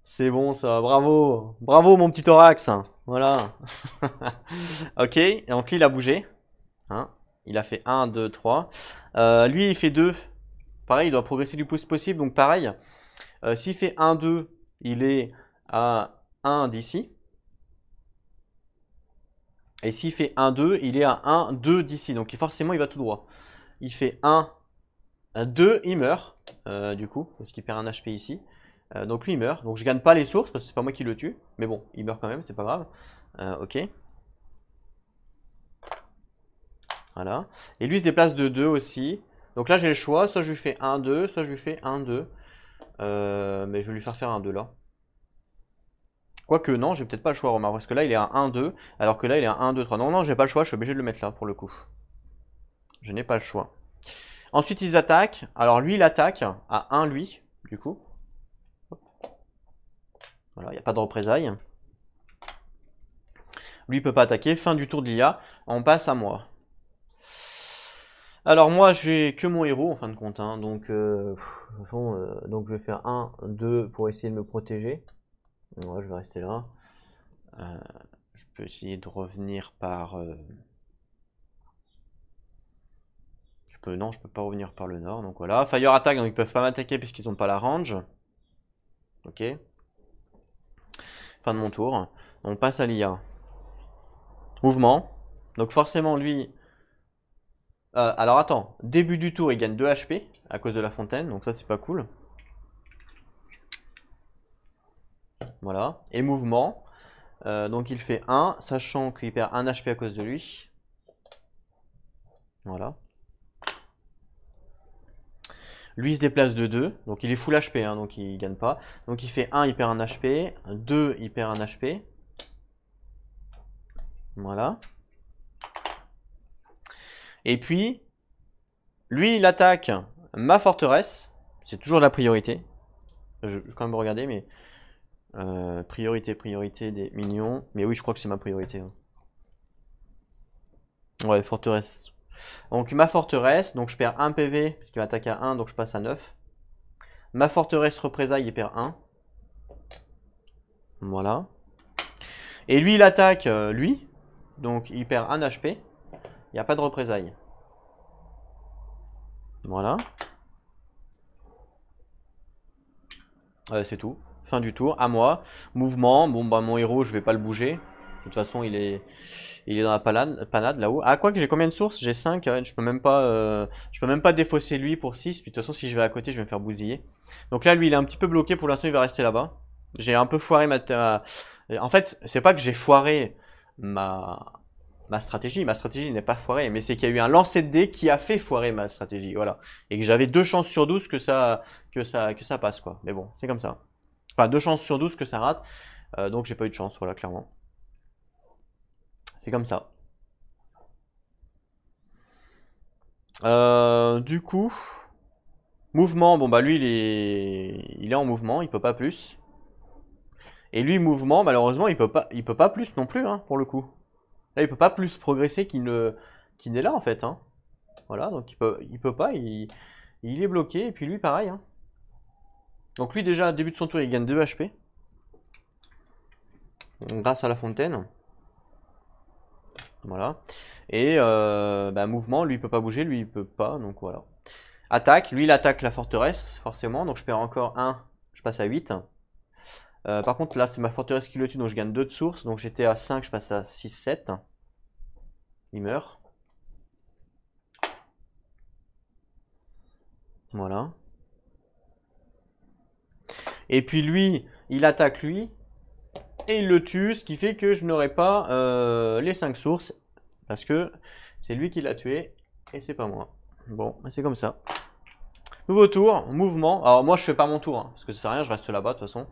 C'est bon, ça. Bravo. Bravo, mon petit thorax. Voilà. Ok. Donc, lui, il a bougé. Hein. Il a fait 1, 2, 3. Lui, il fait 2. Pareil, il doit progresser du plus possible. Donc, pareil. S'il fait 1, 2, il est à 1 d'ici. Et s'il fait 1, 2, il est à 1, 2 d'ici. Donc, forcément, il va tout droit. Il fait 1, 2, il meurt. Du coup, parce qu'il perd un HP ici. Donc lui il meurt, donc je gagne pas les sources parce que c'est pas moi qui le tue, mais bon, il meurt quand même, c'est pas grave. Ok. Voilà. Et lui il se déplace de 2 aussi. Donc là j'ai le choix, soit je lui fais 1, 2, soit je lui fais 1, 2. Mais je vais lui faire un 2 là. Quoique non, j'ai peut-être pas le choix, remarque, parce que là il est à 1, 2, alors que là il est à 1, 2, 3. Non, non, j'ai pas le choix, je suis obligé de le mettre là pour le coup. Je n'ai pas le choix. Ensuite ils attaquent, alors lui il attaque à 1 lui, du coup. Voilà, il n'y a pas de représailles. Lui, il peut pas attaquer. Fin du tour de l'IA. On passe à moi. Alors moi, j'ai que mon héros en fin de compte. Hein, donc, de toute façon, donc je vais faire 1, 2 pour essayer de me protéger. Ouais, je vais rester là. Je peux essayer de revenir par... Non, je peux pas revenir par le nord. Donc voilà. Fire attack, donc ils peuvent pas m'attaquer puisqu'ils ont pas la range. Ok. Fin de mon tour. On passe à l'IA. Mouvement. Donc forcément, lui... alors attends, début du tour il gagne 2 HP à cause de la fontaine, donc ça c'est pas cool. Voilà, et mouvement, donc il fait 1, sachant qu'il perd 1 HP à cause de lui. Voilà. Lui il se déplace de 2, donc il est full HP, hein, donc il gagne pas. Donc il fait 1, il perd 1 HP, 2, il perd 1 HP. Voilà. Et puis, lui il attaque ma forteresse, c'est toujours la priorité. Je vais quand même regarder, mais... priorité des minions. Mais oui, je crois que c'est ma priorité. Hein. Ouais, forteresse. Donc ma forteresse, donc je perds 1 PV, parce qu'il m'attaque à 1, donc je passe à 9. Ma forteresse représailles, il perd 1. Voilà. Et lui, il attaque, lui. Donc il perd 1 HP. Il n'y a pas de représailles. Voilà. C'est tout. Fin du tour, à moi. Mouvement, bon bah mon héros, je vais pas le bouger. De toute façon, il est dans la panade là-haut. Ah, quoi que j'ai combien de sources? J'ai 5. Ouais, je peux même pas défausser lui pour 6. Puis de toute façon, si je vais à côté, je vais me faire bousiller. Donc là, lui, il est un petit peu bloqué. Pour l'instant, il va rester là-bas. J'ai un peu foiré En fait, c'est pas que j'ai foiré ma stratégie. Ma stratégie n'est pas foirée. Mais c'est qu'il y a eu un lancer de dés qui a fait foirer ma stratégie. Voilà. Et que j'avais 2 chances sur 12 que ça passe, quoi. Mais bon, c'est comme ça. Enfin, 2 chances sur 12 que ça rate. Donc j'ai pas eu de chance, voilà, clairement. C'est comme ça. Du coup, mouvement, bon bah lui il est en mouvement, il peut pas plus. Et lui, mouvement, malheureusement, il peut pas plus non plus, hein, pour le coup. Là, il peut pas plus progresser qu'il n'est là, en fait. Hein. Voilà, donc il peut pas, il est bloqué. Et puis lui, pareil. Hein. Donc lui, déjà, début de son tour, il gagne 2 HP. Grâce à la fontaine. Voilà. Et bah, mouvement, lui, il peut pas bouger, lui, il peut pas. Donc voilà. Attaque, lui, il attaque la forteresse, forcément. Donc je perds encore 1, je passe à 8. Par contre, là, c'est ma forteresse qui le tue, donc je gagne 2 de source. Donc j'étais à 5, je passe à 6, 7. Il meurt. Voilà. Et puis lui, il attaque lui. Et il le tue, ce qui fait que je n'aurai pas les 5 sources. Parce que c'est lui qui l'a tué. Et c'est pas moi. Bon, c'est comme ça. Nouveau tour, mouvement. Alors moi je fais pas mon tour, hein, parce que ça sert à rien, je reste là-bas de toute façon.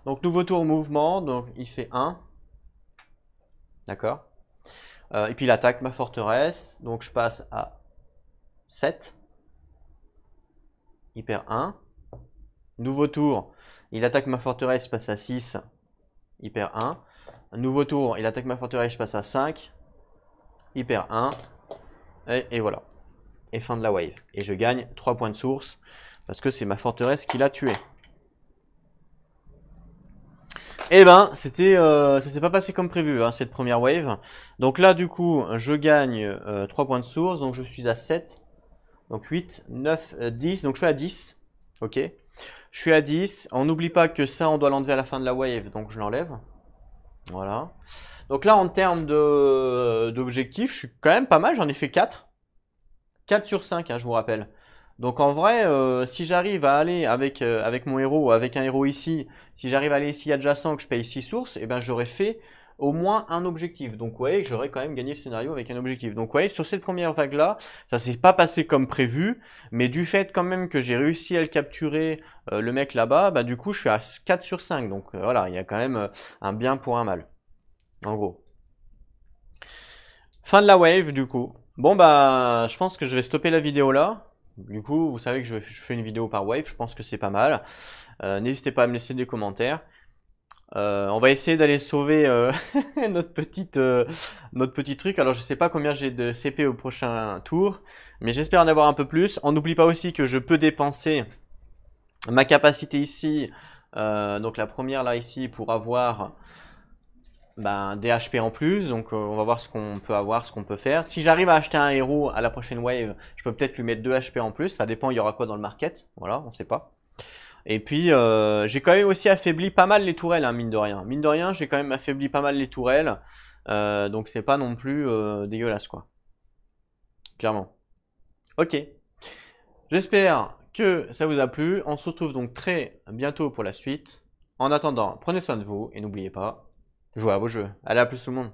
Donc nouveau tour, mouvement. Donc il fait 1. D'accord. Et puis il attaque ma forteresse. Donc je passe à 7. Il perd 1. Nouveau tour, il attaque ma forteresse, je passe à 6. Il perd 1. Un nouveau tour, il attaque ma forteresse, je passe à 5. Il perd 1. Et voilà. Et fin de la wave. Et je gagne 3 points de source parce que c'est ma forteresse qui l'a tué. Et ben, ça s'est pas passé comme prévu, hein, cette première wave. Donc là, du coup, je gagne 3 points de source. Donc je suis à 7. Donc 8, 9, 10. Donc je suis à 10. Ok. Je suis à 10. On n'oublie pas que ça, on doit l'enlever à la fin de la wave. Donc je l'enlève. Voilà. Donc là, en termes d'objectifs, je suis quand même pas mal. J'en ai fait 4. 4 sur 5, hein, je vous rappelle. Donc en vrai, si j'arrive à aller avec mon héros, avec un héros ici, si j'arrive à aller ici adjacent, que je paye 6 sources, et ben j'aurais fait au moins un objectif. Donc ouais, j'aurais quand même gagné le scénario avec un objectif. Donc ouais, sur cette première vague-là, ça s'est pas passé comme prévu, mais du fait quand même que j'ai réussi à le capturer, le mec là-bas, bah du coup je suis à 4 sur 5. Donc voilà, il y a quand même un bien pour un mal. En gros. Fin de la wave du coup. Bon bah je pense que je vais stopper la vidéo là. Du coup vous savez que je fais une vidéo par wave, je pense que c'est pas mal. N'hésitez pas à me laisser des commentaires. On va essayer d'aller sauver notre petit truc. Alors je sais pas combien j'ai de CP au prochain tour, mais j'espère en avoir un peu plus. On n'oublie pas aussi que je peux dépenser ma capacité ici, donc la première là ici pour avoir des HP en plus, donc on va voir ce qu'on peut avoir, ce qu'on peut faire. Si j'arrive à acheter un héros à la prochaine wave, je peux peut-être lui mettre 2 HP en plus, ça dépend, il y aura quoi dans le market, voilà, on sait pas. Et puis j'ai quand même aussi affaibli pas mal les tourelles, hein, mine de rien. Mine de rien, j'ai quand même affaibli pas mal les tourelles, donc c'est pas non plus dégueulasse quoi. Clairement. Ok, j'espère que ça vous a plu, on se retrouve donc très bientôt pour la suite. En attendant, prenez soin de vous et n'oubliez pas, jouez à vos jeux. Allez, à plus tout le monde.